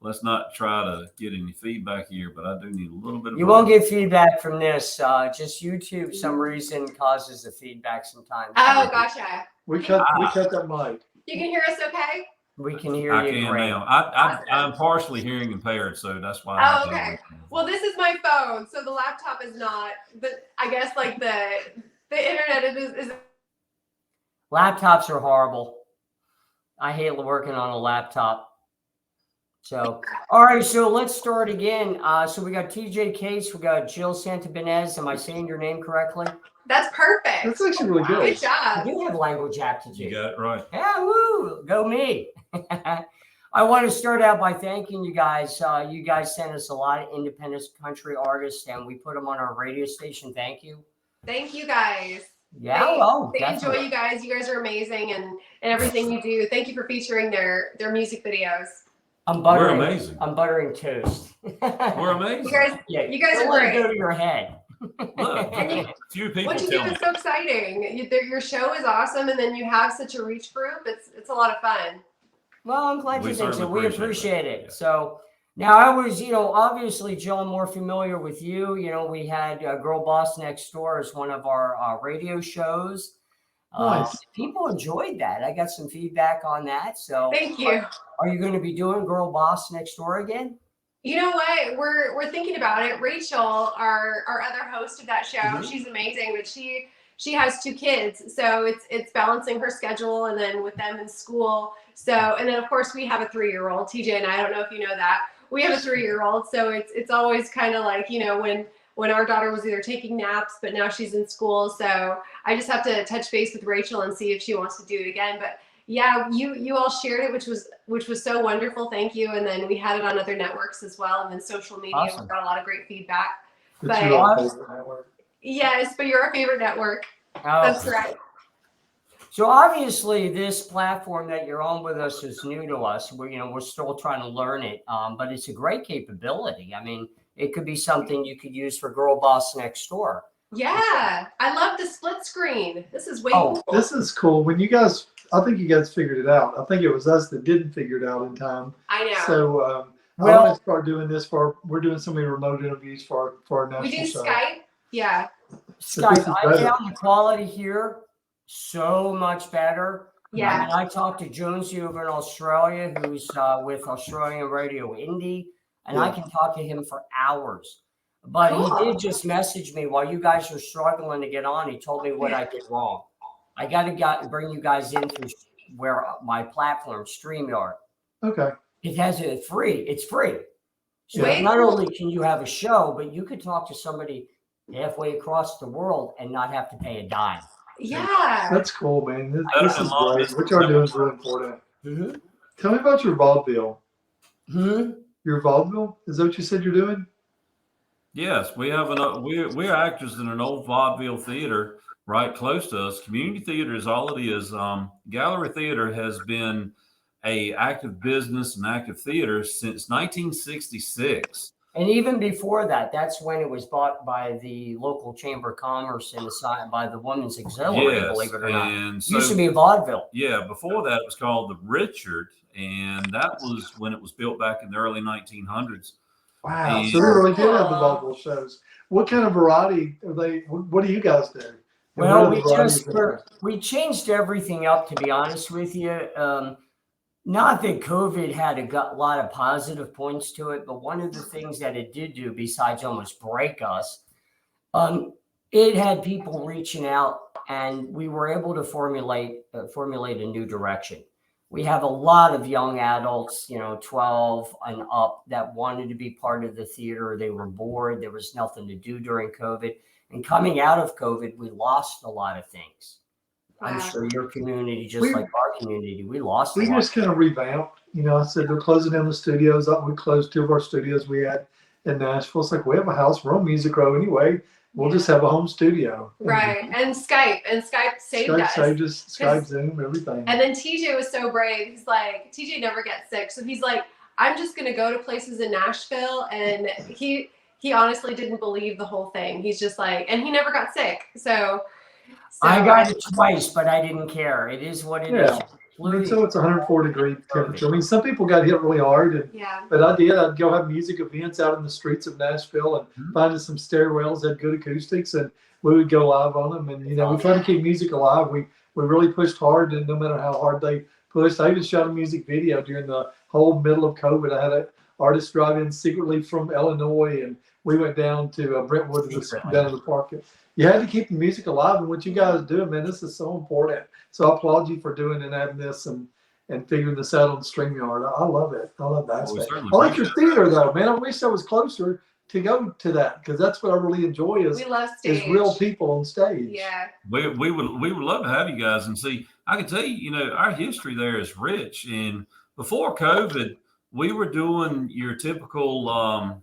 Let's not try to get any feedback here, but I do need a little bit of you won't get feedback from this. Just YouTube, some reason causes the feedback sometimes. Oh, gotcha. We cut that mic. You can hear us okay? We can hear I you can great. now. Awesome. I'm partially hearing impaired, so that's why. Oh, I have to okay. Well, this is my phone, so the laptop is not. But I guess like the internet is. Laptops are horrible. I hate working on a laptop. So, all right. So let's start again. So we got TJ Case. We got Jill Santibanez. Am I saying your name correctly? That's perfect. That's actually really Good good. I job. do have language You aptitude. got it right. Yeah, woo, go me. I want to start out by thanking you guys. You guys sent us a lot of independent country artists, and we put them on our radio station. Thank you. Thank you guys. Yeah, They- well, They enjoy definitely. you guys. You guys are amazing and everything you do. Thank you for featuring their music videos. I'm buttering. We're amazing. I'm buttering toast. We're amazing. You guys, Yeah, you guys don't are let it great. go to your head. Look, And you- few people what you do tell me. is so exciting. Your show is awesome, and then you have such a reach group. It's a lot of fun. Well, I'm glad We you think so. certainly We appreciate appreciate that. it. Yeah. So now I was, obviously, Jill, I'm more familiar with you. We had Girl Boss Next Door as one of our radio shows. Nice. People enjoyed that. I got some feedback on that. So Thank you. are you going to be doing Girl Boss Next Door again? You know what? We're thinking about it. Rachel, our other host of that show, Mhm. she's amazing, but she has 2 kids, so it's balancing her schedule and then with them in school. So and then of course we have a 3-year-old. TJ and I don't know if you know that. We have a 3-year-old, so it's always kind of like, when our daughter was either taking naps, but now she's in school. So I just have to touch base with Rachel and see if she wants to do it again. But yeah, you all shared it, which was so wonderful. Thank you. And then we had it on other networks as well, and then social media. Awesome. We got a lot of great feedback. It's But- your favorite network. Yes, but you're our favorite network. Oh. That's right. So obviously, this platform that you're on with us is new to us. We're still trying to learn it, but it's a great capability. I mean, it could be something you could use for Girl Boss Next Door. Yeah, I love the split screen. This is way Oh, cool. This is cool. I think you guys figured it out. I think it was us that didn't figure it out in time. I know. So I Well- want to start doing this we're doing so many remote interviews for our national We do show. Skype. Yeah. Skype, this is I better. found the quality here so much better. Yeah. I mean, I talked to Jonesy over in Australia, who's with Australian Radio Indie, and I Yeah. can talk to him for hours. But Cool. he did just message me while you guys are struggling to get on. He told me what I did wrong. I got to bring you guys in through where my platform, StreamYard. Okay. It has it free. It's free. So Way not cool. only can you have a show, but you could talk to somebody halfway across the world and not have to pay a dime. Yeah. That's cool, man. This Better is than long great. distance. What y'all doing is really important. Mm-hmm. Tell me about your vaudeville. Hmm? Your vaudeville? Is that what you said you're doing? Yes, we have we're actors in an old vaudeville theater right close to us. Community theater is all it is. Gallery theater has been a active business and active theater since 1966. And even before that, that's when it was bought by the local Chamber of Commerce and assigned by the Women's Auxiliary, Yes, believe it or not. and Used to be vaudeville. yeah, before that it was called the Richard, and that was when it was built back in the early 1900s. Wow. And- So they really did have the vaudeville shows. What kind of variety are they? What do you guys do? And Well, what are the varieties? we changed everything up, to be honest with you. Not that COVID had a lot of positive points to it, but one of the things that it did do, besides almost break us, it had people reaching out, and we were able to formulate a new direction. We have a lot of young adults, 12 and up, that wanted to be part of the theater. They were bored. There was nothing to do during COVID. And coming out of COVID, we lost a lot of things. I'm sure your community, just like our community, we lost a We lot. just kind of revamped. I said they're closing down the studios. We closed 2 of our studios we had in Nashville. It's like, we have a house. We're on Music Row anyway. We'll just have a home studio. Right. And Skype saved us. Saved us. Skype, Zoom, everything. And then TJ was so brave. He's like, TJ never gets sick. So he's like, I'm just going to go to places in Nashville. And he honestly didn't believe the whole thing. He's just like, and he never got sick. So I got it twice, but I didn't care. It is what it is. So it's 104-degree temperature. I mean, some people got hit really hard, but I did. I'd go have music events out in the streets of Nashville and find some stairwells that had good acoustics, and we would go live on them. And we try to keep music alive. We really pushed hard, and no matter how hard they pushed, I even shot a music video during the whole middle of COVID. I had an artist drive in secretly from Illinois, and we went down to Brentwood down in the park. You had to keep the music alive, and what you guys do, man, this is so important. So I applaud you for doing and having this and figuring this out on StreamYard. I love it. I love that aspect. I like your theater, though, man. I wish I was closer to go to that, because that's what I really enjoy is real people on stage. Yeah. We would love to have you guys and see. I can tell you, our history there is rich. And before COVID, we were doing your typical.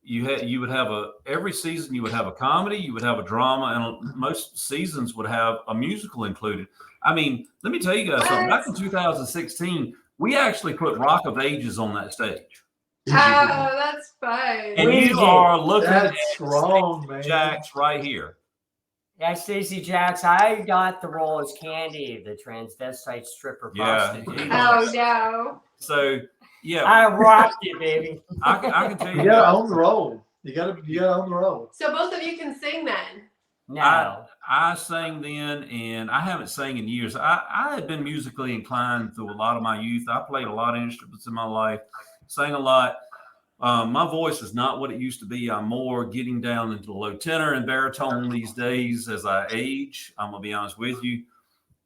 You would have every season you would have a comedy, you would have a drama, and most seasons would have a musical included. I mean, let me tell you guys something. Back in 2016, we actually put Rock of Ages on that stage. Oh, that's fun. And you are looking at wrong, man. Jax right here. Yeah, Stacey Jax. I got the role as Candy, the transvestite stripper prostitute. Oh no. So yeah, I rocked it, baby. I can tell you. You gotta own the role. You gotta own the role. So both of you can sing then. No. I sang then, and I haven't sang in years. I had been musically inclined through a lot of my youth. I played a lot of instruments in my life, sang a lot. My voice is not what it used to be. I'm more getting down into the low tenor and baritone these days as I age. I'm gonna be honest with you.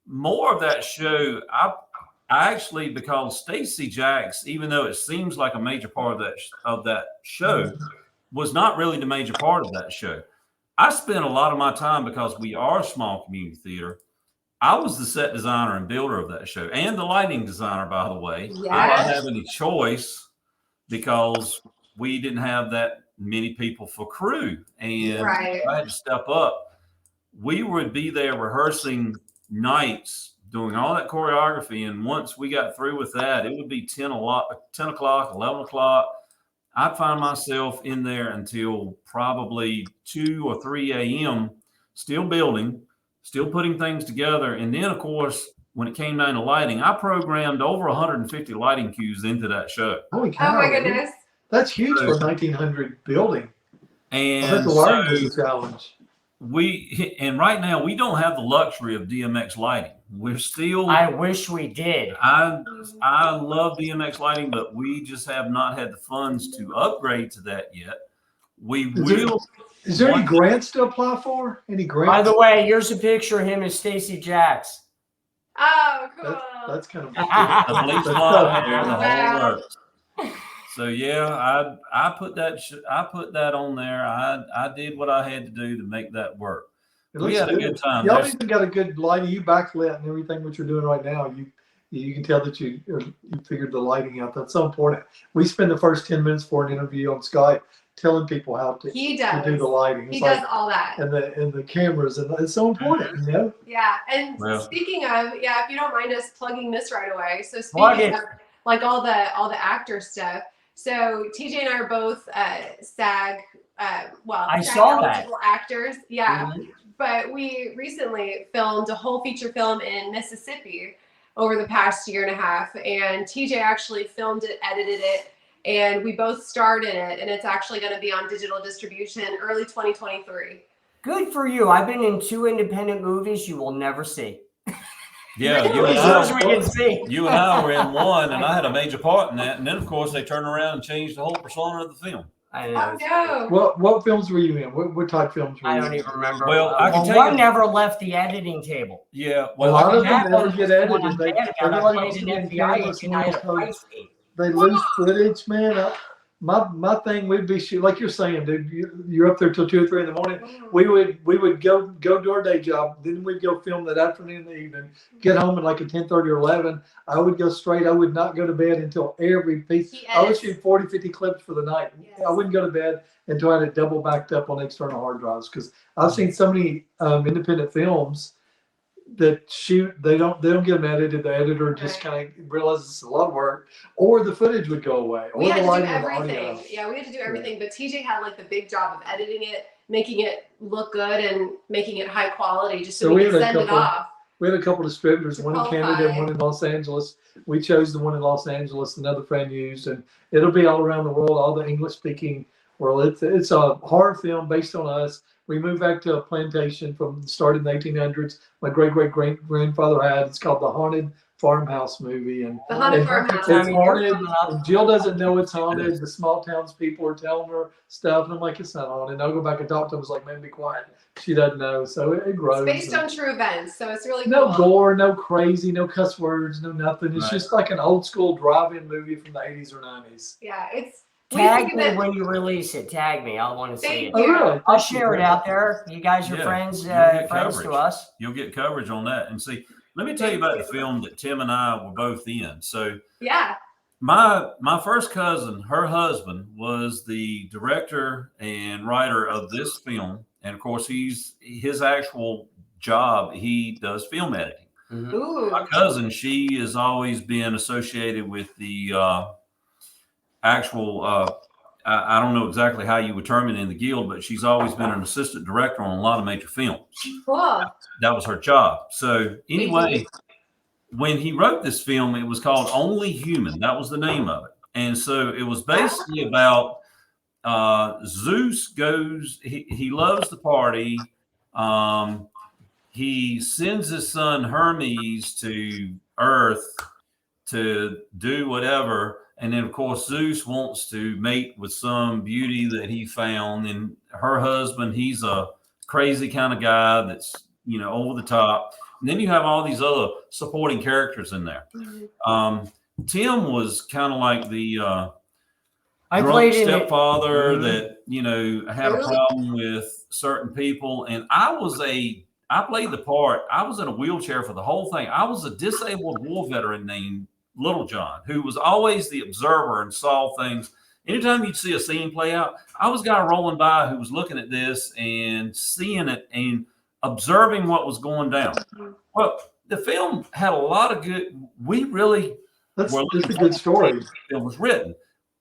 More of that show, I actually, because Stacey Jax, even though it seems like a major part of that show, was not really the major part of that show. I spent a lot of my time, because we are a small community theater. I was the set designer and builder of that show, and the lighting designer, by the way. Yes. I didn't have any choice because we didn't have that many people for crew, and I had to step up. We would be there rehearsing nights, doing all that choreography, and once we got through with that, it would be 10 o'clock, 11 o'clock. I'd find myself in there until probably 2 or 3 a.m., still building, still putting things together. And then, of course, when it came down to lighting, I programmed over 150 lighting cues into that show. Holy cow. Oh my goodness. That's huge for a 1900 building. And that's a large challenge. And right now we don't have the luxury of DMX lighting. We're still. I wish we did. I love DMX lighting, but we just have not had the funds to upgrade to that yet. We will. Is there any grants to apply for? Any grants? By the way, here's a picture of him as Stacey Jax. Oh, cool. That's kind of the bleach blonde hair, the whole works. So yeah, I put that on there. I did what I had to do to make that work. We had a good time. Y'all even got a good lighting. You backlit and everything. What you're doing right now, you can tell that you figured the lighting out. That's so important. We spend the first 10 minutes for an interview on Skype telling people how to do the lighting. He does all that. And the cameras, and it's so important, Yeah, and speaking of, if you don't mind us plugging this right away. So speaking of like all the actor stuff. So TJ and I are both SAG, I SAG saw that. eligible actors. Yeah. Mhm. But we recently filmed a whole feature film in Mississippi over the past year and a half. And TJ actually filmed it, edited it, and we both starred in it. And it's actually going to be on digital distribution early 2023. Good for you. I've been in 2 independent movies you will never see. Yeah, As far as we can see. you and I were in one, and I had a major part in that. And then, of course, they turned around and changed the whole persona of the film. I know. Oh, no. What films were you in? What type films were you I in? don't even remember. Well, I can tell one you- never left the editing table. Yeah, A well, lot of That them never one get was the one edited. I'm mad about. I Everybody played wants to an be in FBI cameras, agent. I had a someone fight else scene. they lose footage, man. My thing would be shoot, like you're saying, dude. You're up there till 2 or 3 in the morning. We would go do our day job. Then we'd go film that afternoon and the evening. Get home at like a 10:30 or 11. I would go straight. I would not go to bed until every piece. I would shoot 40, 50 clips for the night. Yes. I wouldn't go to bed until I had it double backed up on external hard drives, because I've seen so many independent films that shoot, they don't get them edited. The editor just kind of realizes it's a lot of work, or the footage would go away, or We had the to do lighting or the everything. audio. Yeah, we had to do everything. But TJ had like the big job of editing it, making it look good, and making it high quality, just so we could send it off. We had a couple of distributors, one in Canada and Qualify. one in Los Angeles. We chose the one in Los Angeles, another friend used, and it'll be all around the world, all the English speaking world. It's a horror film based on us. We moved back to a plantation from the start in the 1800s. My great-great-great-grandfather had. It's called the Haunted Farmhouse movie. And The Haunted and Farmhouse. it's haunted. And Jill doesn't know it's haunted. The small towns people are telling her stuff. And I'm like, it's not haunted. And I'll go back and talk to them. It's like, man, be quiet. She doesn't know. So it grows. It's based on true events, so it's really No cool. gore, no crazy, no cuss words, no nothing. It's Right. just like an old school drive-in movie from the 80s or 90s. Yeah, it's. Tag me when you release it. Tag me. I want to see Thank it. Oh, really? I'll share it out there. You guys are Yeah, friends, you'll get friends to coverage. us. You'll get coverage on that. And see, let me tell you about the film that Tim and I were both in. So Yeah. my first cousin, her husband, was the director and writer of this film. And of course, his actual job, he does film editing. Mhm. Ooh. My cousin, she has always been associated with the actual I don't know exactly how you would term it in the guild, but she's always been an assistant director on a lot of major films. Cool. That was her job. So anyway, when he wrote this film, it was called Only Human. That was the name of it. And so it was basically about Zeus goes, he loves the party. He sends his son Hermes to Earth to do whatever. And then, of course, Zeus wants to mate with some beauty that he found. And her husband, he's a crazy kind of guy that's, over the top. And then you have all these other supporting characters in there. Tim was kind of like the I drunk played in it. stepfather Mhm. that, had a problem with certain people. And I played the part. I was in a wheelchair for the whole thing. I was a disabled war veteran named Little John, who was always the observer and saw things. Anytime you'd see a scene play out, I was a guy rolling by who was looking at this and seeing it and observing what was going down. Well, the film had a lot of good. We really That's were a good story. it was written.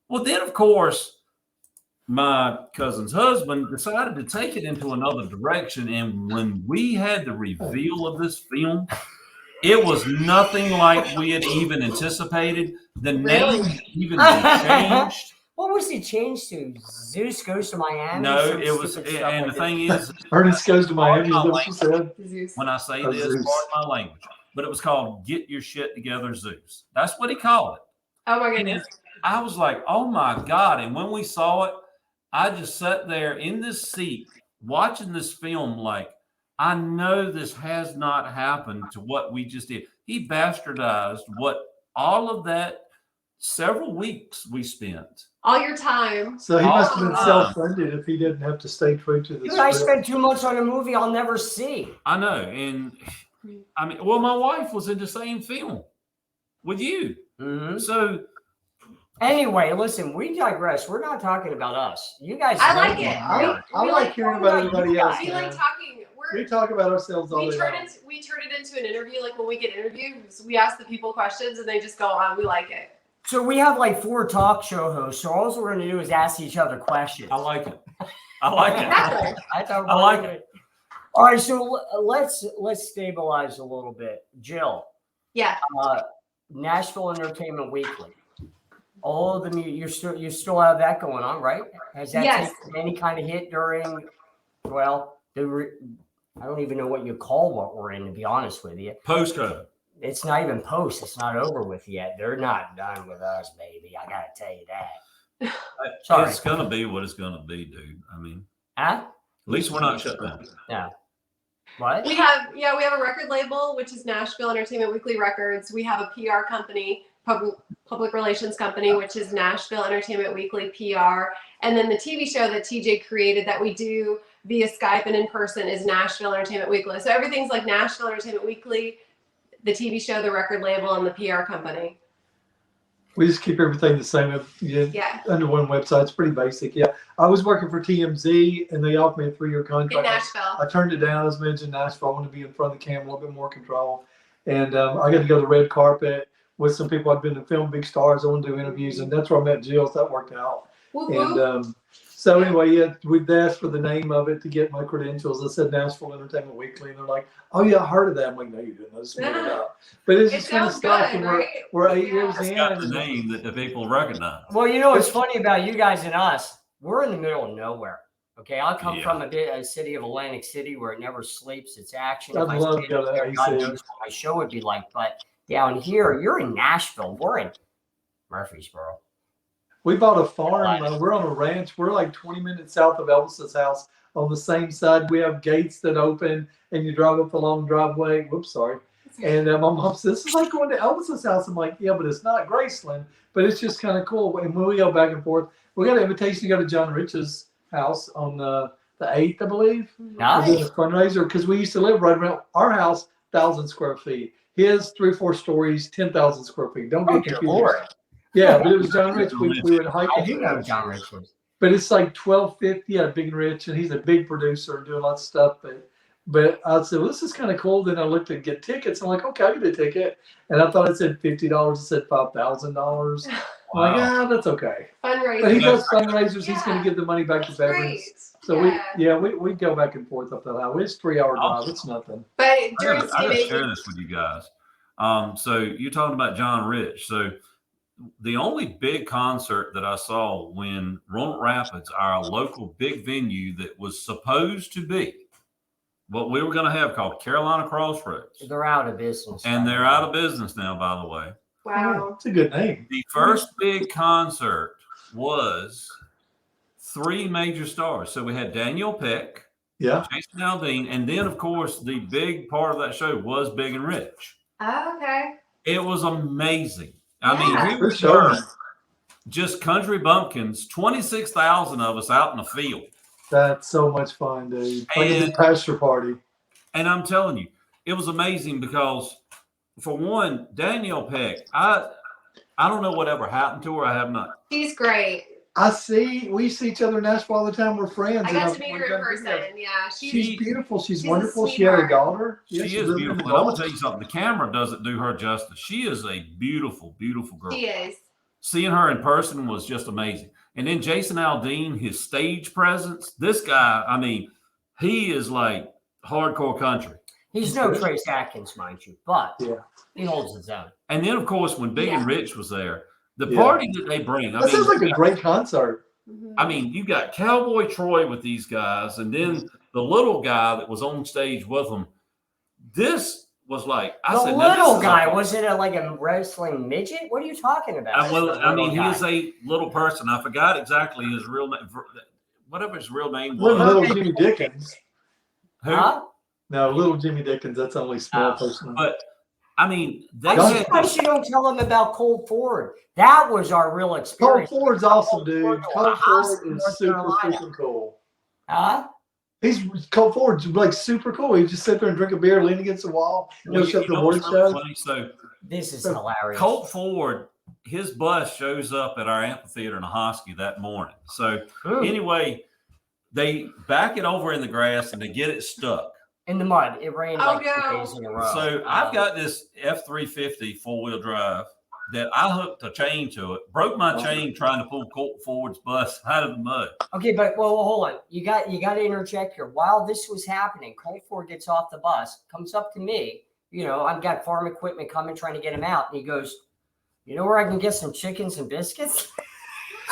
Well, then of course, my cousin's husband decided to take it into another direction, and when we had the reveal of this film, it was nothing like we had even anticipated. The name even changed. What was he changed to? Zeus goes to Miami? No, Some it was, stupid stuff and the like thing is, Ernest Goes to Miami, is what she said. Zeus. when I say Oh, this, Zeus. pardon my language, but it was called "Get Your Shit Together, Zeus." That's what he called it. Oh my goodness. I was like, "Oh my God!" And when we saw it, I just sat there in this seat watching this film, like, I know this has not happened to what we just did. He bastardized what all of that several weeks we spent. All your time. So he must have been Oh. self-funded if he didn't have to stay true to the Dude, I script. spent 2 months on a movie I'll never see. I know, and I mean, well, my wife was in the same film with you, Mhm. so Anyway, listen, we digress. We're not talking about us. You guys. I know like me. it. I like hearing about everybody else. We like man. talking. We talk about ourselves all We day turn long. it into an interview. Like when we get interviews, we ask the people questions and they just go on. We like it. So we have like 4 talk show hosts. So all we're going to do is ask each other questions. I like it. I like it. Exactly. I like it. All right, so let's stabilize a little bit. Jill, Yeah. Nashville Entertainment Weekly. All of the you still have that going on, right? Has that Yes. taken any kind of hit during? Well, I don't even know what you call what we're in, to be honest with you. Postcode. It's not even post. It's not over with yet. They're not done with us, baby. I gotta tell you that. Sorry. It's gonna be what it's gonna be, dude. I mean, Huh? at least we're not shut down. Yeah. What? We have a record label, which is Nashville Entertainment Weekly Records. We have a PR company, public relations company, which is Nashville Entertainment Weekly PR. And then the TV show that TJ created that we do via Skype and in person is Nashville Entertainment Weekly. So everything's like Nashville Entertainment Weekly, the TV show, the record label, and the PR company. We just keep everything the same. Yeah. Under one website. It's pretty basic. Yeah. I was working for TMZ and they offered me a 3-year In contract. Nashville. I turned it down. As mentioned, Nashville. I want to be in front of the camera, a little bit more control. And I got to go to the red carpet with some people I'd been to film, big stars. I want to do interviews. And that's where I met Jill. So that worked out. Woo woo. And so anyway, yeah, we'd asked for the name of it to get my credentials. I said Nashville Entertainment Weekly. And they're like, oh, yeah, I heard of that. I'm like, no, you didn't. I just made it up. But it's just kind of sounds stuff. good, And right? we're 8 Yeah. years It's in. got the name that the people recognize. Well, you know what's funny about you guys and us? We're in the middle of nowhere. Okay, I come Yeah. from a city of Atlantic City where it never sleeps. It's action. I'd If I love stayed to go to there, God AC. knows what my show would be like. But down here, you're in Nashville. We're in Murfreesboro. We bought a farm. We're on a ranch. We're like 20 minutes south of Elvis's house. On the same side, we have gates that open, and you drive up the long driveway. Whoops, sorry. And my mom says, this is like going to Elvis's house. I'm like, yeah, but it's not Graceland. But it's just kind of cool. And when we go back and forth, we got an invitation to go to John Rich's house on the 8th, I believe. We're doing a fundraiser because we used to live right around our house, 1,000 square feet. His 3 or 4 stories, 10,000 square feet. Don't get Dear confused. Lord. Yeah, but it was John Rich. We would hike. I do know John Richards. But it's like 1250. Yeah, Big and Rich, and he's a big producer doing lots of stuff. But I said, well, this is kind of cool. Then I looked at get tickets. I'm like, okay, I get a ticket. And I thought it said $50. It said $5,000. I'm like, Wow. that's okay. Fundraising. But he does fundraisers. Yeah. He's going to give the money back to That's veterans. great. So Yeah. we go back and forth up that highway. It's 3-hour drive. Awesome. It's nothing. But I during gotta share CMA, this with you guys. So you're talking about John Rich. So the only big concert that I saw when Roanoke Rapids, our local big venue that was supposed to be what we were going to have called Carolina Crossroads, They're out of business. and they're out of business now, by the way. wow. It's a good name. The first big concert was 3 major stars. So we had Daniel Peck, Yeah. Jason Aldean, and then, of course, the big part of that show was Big and Rich. Oh, okay. It was amazing. Yeah. I mean, For we sure. were just country bumpkins, 26,000 of us out in the field. That's so much fun, dude. Like a And- big pasture party. And I'm telling you, it was amazing because, for one, Danielle Peck, I don't know whatever happened to her. I have not. She's great. We see each other in Nashville all the time. We're friends. I and got I've- to meet we've her in done person. videos. Yeah. She's beautiful. She's she's a wonderful. She had a sweetheart. daughter. Yeah, She is lives in beautiful. the And I'm going Gulf. to tell you something. The camera doesn't do her justice. She is a beautiful, beautiful girl. She is. Seeing her in person was just amazing. And then Jason Aldean, his stage presence, this guy, I mean, he is like hardcore country. He's no Trace Atkins, mind you, but Yeah. he holds his own. And then, of course, when Big Yeah. and Rich was there, the Yeah. party that they bring, That sounds like a great concert. Mhm. I mean, you got Cowboy Troy with these guys, and then the little guy that was on stage with them. This was like, I The said, now, this little is guy, a- was it like a wrestling midget? What are you talking about? I mean, he guy. is a little person. I forgot exactly his real name, whatever his real name Little, was. little Jimmy Dickens. Who? Huh? No, little Jimmy Dickens. That's only small person. But I mean, they I'm had surprised you don't tell him about Colt Ford. That was our real Cole experience. Ford's awesome, dude. Ford, Cole Austin, Ford is North super Carolina. freaking cool. Huh? Cole Ford's like super cool. He just sit there and drink a beer, lean against the wall. well, He'll shut the what's horse really show. funny? So This is hilarious. Colt Ford, his bus shows up at our amphitheater in Ahoskie that morning. So Mm. anyway, they back it over in the grass and they get it stuck. In the mud. It rained Oh, like 2 no. days in a row. So I've got this F-350 4-wheel drive, that I hooked a chain to it, broke my chain trying to pull Colt Ford's bus out of the mud. Okay, but well, hold on. You got to interject here. While this was happening, Colt Ford gets off the bus, comes up to me. You know, I've got farm equipment coming, trying to get him out, and he goes, "You know where I can get some chickens and biscuits?"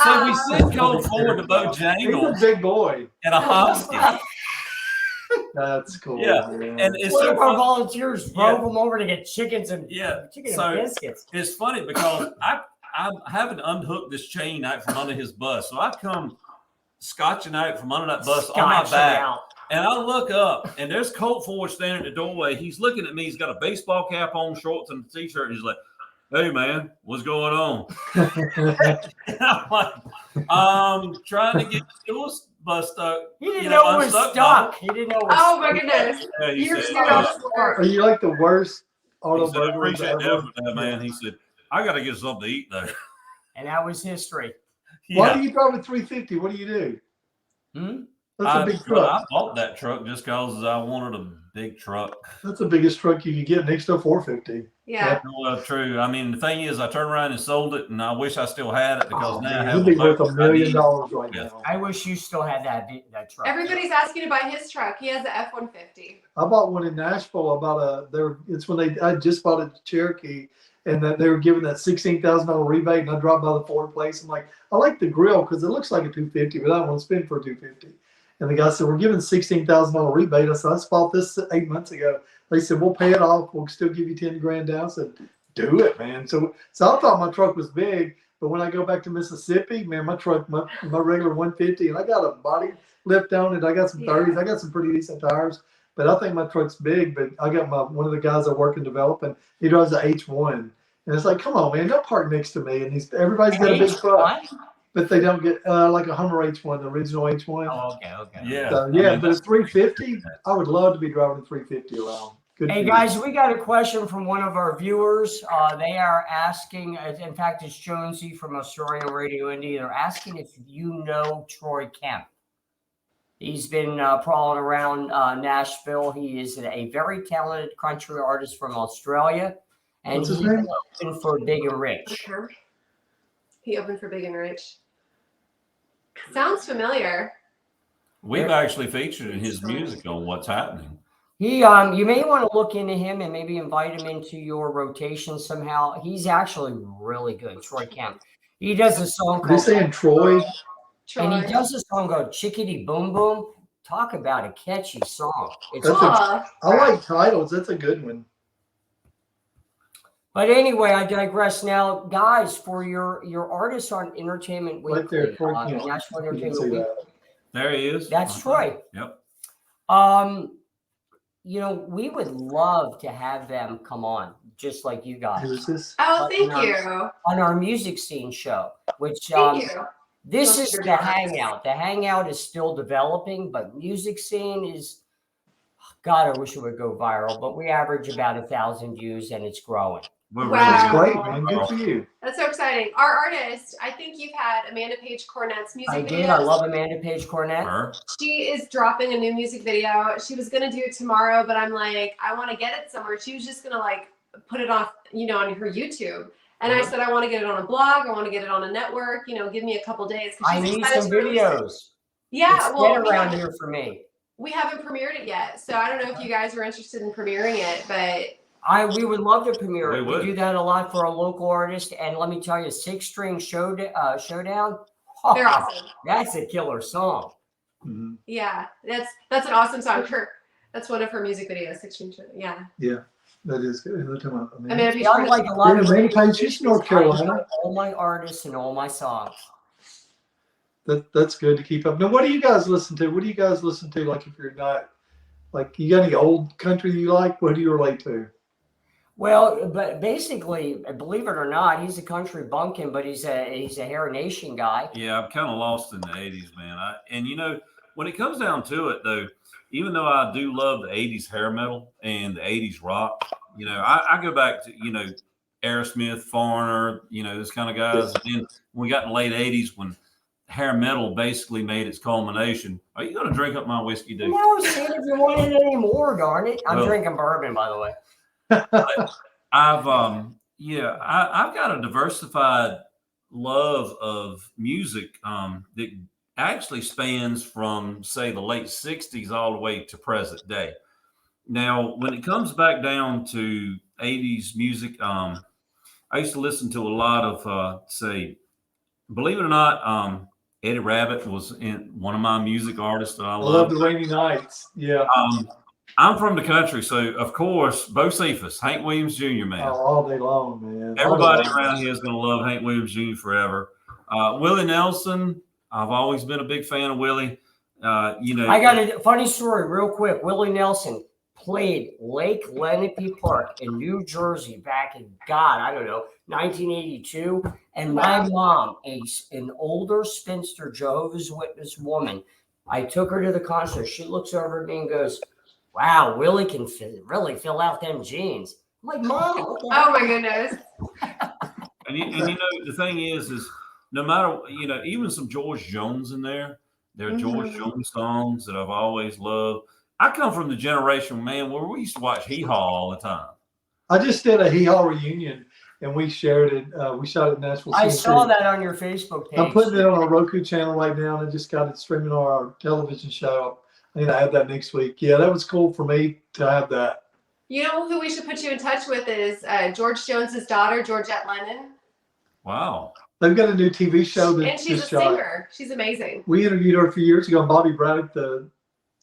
So we sent Colt Ford to He's a Bojangles big boy. and a hostage. That's cool. Yeah. man. And it's One so of our fun. volunteers drove them over to get chickens and chicken So and biscuits. it's funny because I'm having to unhook this chain out from under his bus. So I come scotching out from under that bus on my Scotch back. around. And I look up, and there's Colt Ford standing at the doorway. He's looking at me. He's got a baseball cap on, shorts, and a t-shirt. He's like, "Hey, man, what's going on?" And I'm like, trying to get the school bus stuck. He didn't know it was unstuck, stuck. He didn't know it was Oh my goodness. Yeah, he You're said, scared off the Are floor. you like the worst auto he said, "I burglars appreciate the ever? effort, there, man." He said, "I got to get something to eat, though." And that was history. Why do you drive a 350? What do you do? Hmm? That's a big truck. I bought that truck just because I wanted a big truck. That's the biggest truck you could get next to a 450. Yeah. Well, true. I mean, the thing is, I turned around and sold it, and I wish I still had it because Oh, now I man, have it'd be worth motor $1 I million need. right Yeah. now. I wish you still had that truck. Everybody's asking to buy his truck. He has the F-150. I bought one in Nashville it's when I just bought a Cherokee and that they were giving that $16,000 rebate and I dropped by the Ford place. I'm like, I like the grill because it looks like a 250, but I don't want to spend for a 250. And the guy said, we're giving $16,000 rebate. I said, I bought this 8 months ago. They said, we'll pay it off. We'll still give you 10 grand down. I said, do it, man. So I thought my truck was big, but when I go back to Mississippi, man, my truck, my regular 150, and I got a body lift on it. I got some 30s. I got some pretty decent tires, but I think my truck's big. But I got one of the guys I work in developing, he drives a H1. And it's like, come on, man, don't park next to me. And everybody's got a big truck, but they don't get like a Hummer H1, the original H1. Oh, okay. Yeah. So, but a 350, I would love to be driving a 350 around. Good Hey for you. guys, we got a question from one of our viewers. They are asking, in fact, it's Jonesy from Australian Radio Indy. They're asking if you know Troy Kemp. He's been prowling around Nashville. He is a very talented country artist from Australia. And What's his he's name? open for Big and Rich. Okay. He opened for Big and Rich. Sounds familiar. We've actually featured in his music on What's Happening. He, you may want to look into him and maybe invite him into your rotation somehow. He's actually really good, Troy Kemp. He does a song Are they called saying Troy? Troy. And he does a song called Chickadee Boom Boom. Talk about a catchy song. It's That's Aw. I like titles. That's a good one. But anyway, I digress. Now, guys, for your artists on Entertainment Weekly, Right there, Troy Kemp. Nashville You can Entertainment see Weekly. that. There he is. That's Troy. Yep. You know, we would love to have them come on, just like you guys, Who is this? Oh, thank No. you. on our music scene show. Which Thank you. this is the Hangout. The Hangout is still developing, but music scene is. God, I wish it would go viral, but we average about 1,000 views, and it's growing. We're Wow. That's really great, man. Good for you. That's so exciting. Our artist, I think you've had Amanda Page Cornett's music I videos. did. I love Amanda Page Cornett. her. She is dropping a new music video. She was gonna do it tomorrow, but I'm like, I want to get it somewhere. She was just gonna like put it off, on her YouTube. And I said, I want to get it on a blog. I want to get it on a network. Give me a couple days. 'Cause I she's need excited some to release it. videos. Yeah, It's well, dead around here for me. we haven't premiered it yet, so I don't know if you guys were interested in premiering it, but We would love to premiere it. We We would. do that a lot for a local artist, and let me tell you, Six String Showdown. they're awesome. That's a killer song. Mhm. Yeah, that's an awesome song. That's one of her music videos. 16. Yeah, That is good. Look at my- I mean, Amanda Page Yeah, I'm Cornett. like a lot You're of in Amanda Page, she's North Carolina. I know all my artists and all my songs. That's good to keep up. Now, what do you guys listen to? What do you guys listen to? Like, if you're not, like, you got any old country you like? What do you relate to? Well, but basically, believe it or not, he's a country bumpkin, but he's a Hair Nation guy. Yeah, I'm kind of lost in the 80s, man. When it comes down to it, though, even though I do love the 80s hair metal and the 80s rock, I go back to, Aerosmith, Foreigner, those kind of guys. And then when we got in the late 80s, when hair metal basically made its culmination. Are you going to drink up my whiskey, dude? No, see if you want it anymore, darn it. I'm Well- drinking bourbon, by the way. I've Yeah, I've got a diversified love of music that actually spans from, say, the late 60s all the way to present day. Now, when it comes back down to 80s music, I used to listen to a lot of, say, believe it or not, Eddie Rabbitt was in one of my music artists that I I love love. the Rainy Nights. Yeah. I'm from the country, so of course, Bo Cephas, Hank Williams Jr., man. Oh, all day long, man. Everybody around here is going to love Hank Williams Jr. forever. Willie Nelson, I've always been a big fan of Willie. I got a funny story real quick. Willie Nelson played Lake Lenape Park in New Jersey back in, God, I don't know, 1982. And my mom, an older spinster Jehovah's Witness woman, I took her to the concert. She looks over at me and goes, wow, Willie can really fill out them jeans. I'm like, Mom. Oh my goodness. And you know, the thing is no matter, even some George Jones in there, there are George Jones songs that I've always loved. I come from the generation, man, where we used to watch Hee Haw all the time. I just did a Hee Haw reunion and we shared it. We shot it in Nashville. I saw that on your Facebook page. I'm putting it on our Roku channel right now, and I just got it streaming on our television show. I need to have that next week. Yeah, that was cool for me to have that. You know who we should put you in touch with is George Jones's daughter, Georgette Lennon. Wow. They've got a new TV show that And she's just a singer. She's amazing. We interviewed her a few years ago, and Bobby Braddock, the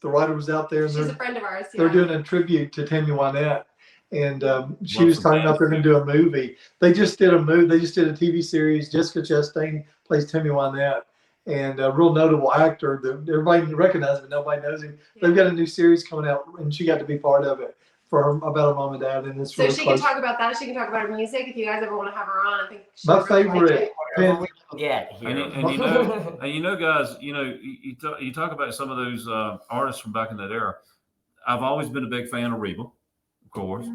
writer, was out there. And She's a friend of ours. they're doing a tribute to Tammy Wynette. And she was talking about they're going to do a movie. They just did a movie. They just did a TV series. Jessica Chastain plays Tammy Wynette, and a real notable actor that everybody recognizes, but nobody knows him. Yeah. They've got a new series coming out, and she got to be part of it about her mom and dad. And it's so really she close. can talk about that. She can talk about her music. If you guys ever want to have her on, I think my favorite. And you know, guys, you talk about some of those artists from back in that era. I've always been a big fan of Reba, of course,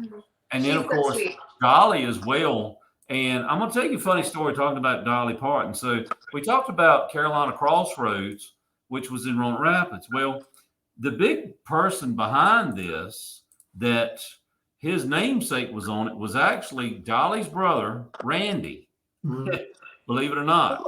and then of course Dolly as well. And I'm going to tell you a funny story talking about Dolly Parton. So we talked about Carolina Crossroads, which was in Roanoke Rapids. Well, the big person behind this, that his namesake was on it, was actually Dolly's brother, Randy. Believe it or not.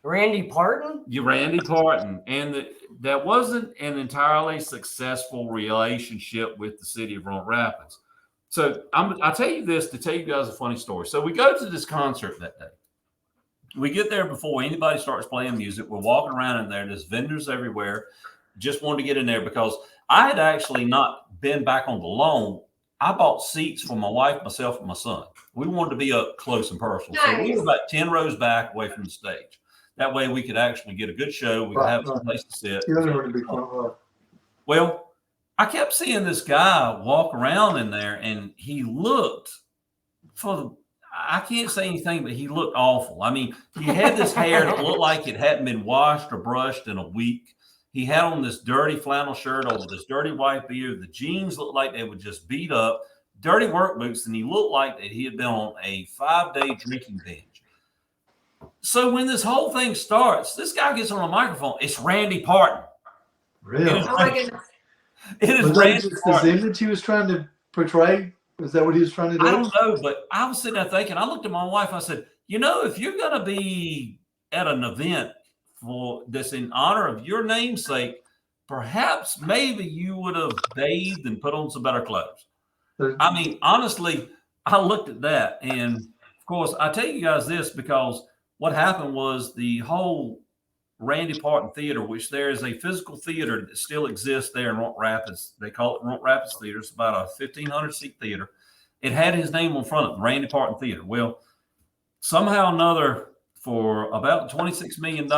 Randy Parton? Randy Parton. And that wasn't an entirely successful relationship with the city of Roanoke Rapids. So I'll tell you this to tell you guys a funny story. So we go to this concert that day. We get there before anybody starts playing music. We're walking around in there. There's vendors everywhere. Just wanted to get in there because I had actually not been back on the lawn. I bought seats for my wife, myself, and my son. We wanted to be up close and personal. Nice. So we were about 10 rows back away from the stage. That way we could actually get a good show. We could have some place to sit. Well, I kept seeing this guy walk around in there, and he looked I can't say anything, but he looked awful. I mean, he had this hair that looked like it hadn't been washed or brushed in a week. He had on this dirty flannel shirt over this dirty white beard. The jeans looked like they were just beat up, dirty work boots, and he looked like that he had been on a 5-day drinking binge. So when this whole thing starts, this guy gets on a microphone. It's Randy Parton. Really? Oh my goodness. It is was Randy that Parton. his image he was trying to portray? Was that what he was trying to do? I don't know, but I was sitting there thinking, I looked at my wife, I said, if you're going to be at an event for this in honor of your namesake, perhaps maybe you would have bathed and put on some better clothes. I mean, honestly, I looked at that. And of course, I tell you guys this because what happened was the whole Randy Parton Theater, which there is a physical theater that still exists there in Roanoke Rapids. They call it Roanoke Rapids Theater. It's about a 1,500 seat theater. It had his name on front of it, Randy Parton Theater. Well, somehow or another, for about $26 million,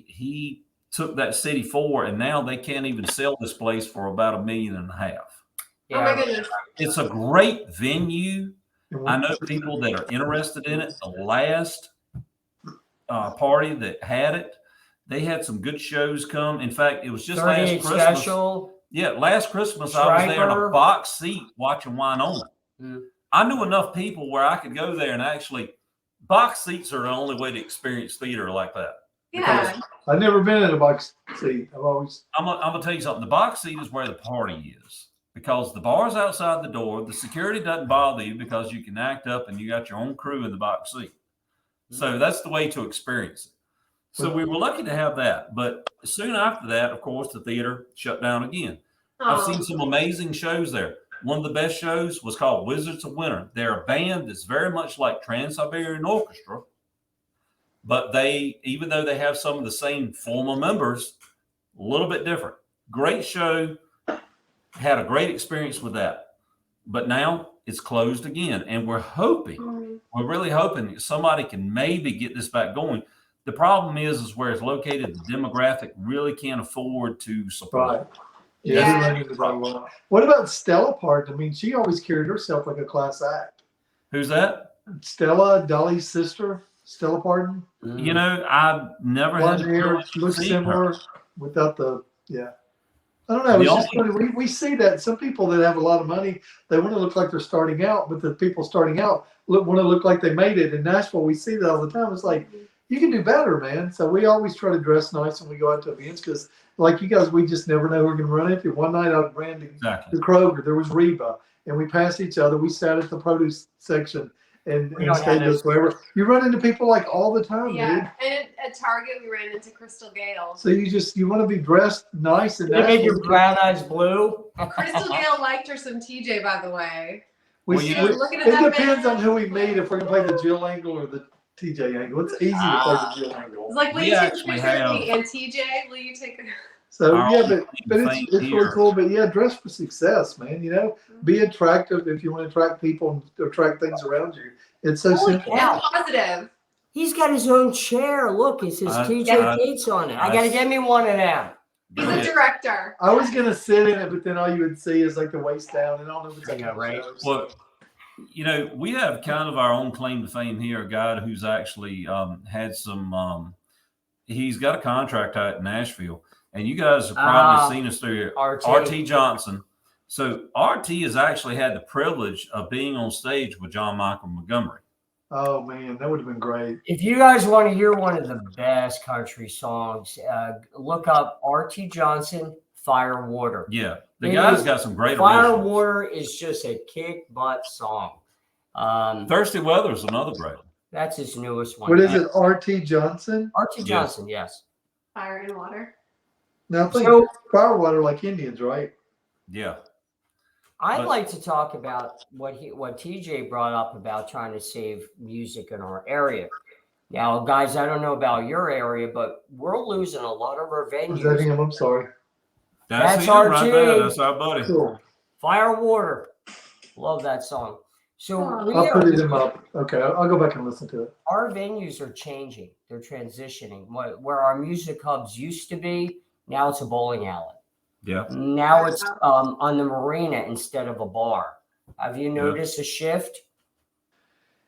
he took that city for, and now they can't even sell this place for about $1.5 million. Yeah. Oh my goodness. It's a great venue. I know people that are interested in it. The last party that had it, they had some good shows come. In fact, it was just last Christmas. Special. Yeah, last Christmas I was there in a box seat watching Wynonna. I knew enough people where I could go there and actually box seats are the only way to experience theater like that. Yeah. I've never been in a box seat. I'm gonna tell you something. The box seat is where the party is. because the bar's outside the door. The security doesn't bother you because you can act up and you got your own crew in the box seat. So that's the way to experience it. So we were lucky to have that. But soon after that, of course, the theater shut down again. I've seen some amazing shows there. One of the best shows was called Wizards of Winter. They're a band that's very much like Trans-Siberian Orchestra, but even though they have some of the same former members, a little bit different. Great show. Had a great experience with that. But now it's closed again. And we're really hoping that somebody can maybe get this back going. The problem is where it's located, the demographic really can't afford to support. Right. Yeah. What about Stella Parton? I mean, she always carried herself like a class act. Who's that? Stella, Dolly's sister, Stella Parton. You know, I've never had Blonde hair, looks similar her. without the, I don't know. It's just funny. We see that some people that have a lot of money, they want to look like they're starting out, but the people starting out want to look like they made it. In Nashville, we see that all the time. It's like, you can do better, man. So we always try to dress nice when we go out to events because, like you guys, we just never know who we're going to run into. One night I ran to the Kroger. There was Reba, and we passed each other. We sat at the produce section and stayed this wherever. You run into people like all the time, dude. And at Target, we ran into Crystal Gale. So you want to be dressed nice and they make your brown eyes blue. Crystal Gale liked her some TJ, by the way. It depends on who we meet. If we're going to play the Jill angle or the TJ angle. It's easy to play the Jill angle. It's like, will you take a picture of me and TJ? Will you take a... So, but it's really cool. But yeah, dress for success, man. You know, be attractive if you want to attract people and attract things around you. It's so simple. Yeah. Positive. He's got his own chair. Look, it says TJ Gates on it. I got to get me one of them. He's a director. I was going to sit in it, but then all you would see is like the waist down. And I don't know if it's right. Well, you know, we have kind of our own claim to fame here. A guy who's actually had some, he's got a contract out in Nashville. And you guys have probably seen us through RT Johnson. So RT has actually had the privilege of being on stage with John Michael Montgomery. Oh, man, that would have been great. If you guys want to hear one of the best country songs, look up RT Johnson, Fire Water. Yeah, the guy's got some great Fire originals. Water is just a kick butt song. Thirsty Weather is another great one. That's his newest one. What is it, RT Johnson? RT Johnson, yes. Fire and Water. Now, I think Fire Water like Indians, right? Yeah. I'd like to talk about what TJ brought up about trying to save music in our area. Now, guys, I don't know about your area, but we're losing a lot of our venues. Is that him? I'm sorry. That's RT. Right there. That's our buddy. Cool. Fire Water. Love that song. So I'll put it in my. Okay, I'll go back and listen to it. Our venues are changing. They're transitioning. Where our music hubs used to be, now it's a bowling alley. Yeah. Now it's on the marina instead of a bar. Have you noticed a shift?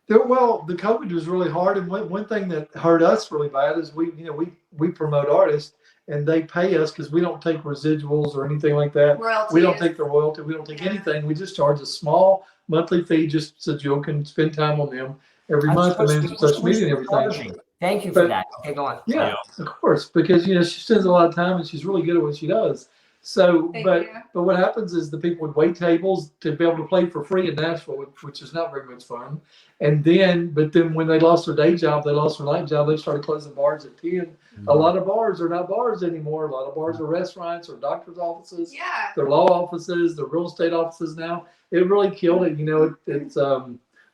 Well, the COVID was really hard, and one thing that hurt us really bad is we promote artists, and they pay us because we don't take residuals or anything like that. Royalties. We don't take the royalty. We don't take anything. We just charge a small monthly fee just so Jill can spend time on them every month and then social media and everything. Thank you for that. Okay, go on. Yeah, of course, because she spends a lot of time and she's really good at what she does. So, but what happens is the people would wait tables to be able to play for free in Nashville, which is not very much fun. And then, but then when they lost their day job, they lost their night job, they started closing bars at 10. Mm-hmm. A lot of bars are not bars anymore. A lot of bars are restaurants or doctor's offices. Yeah. They're law offices, they're real estate offices now. It really killed it. It's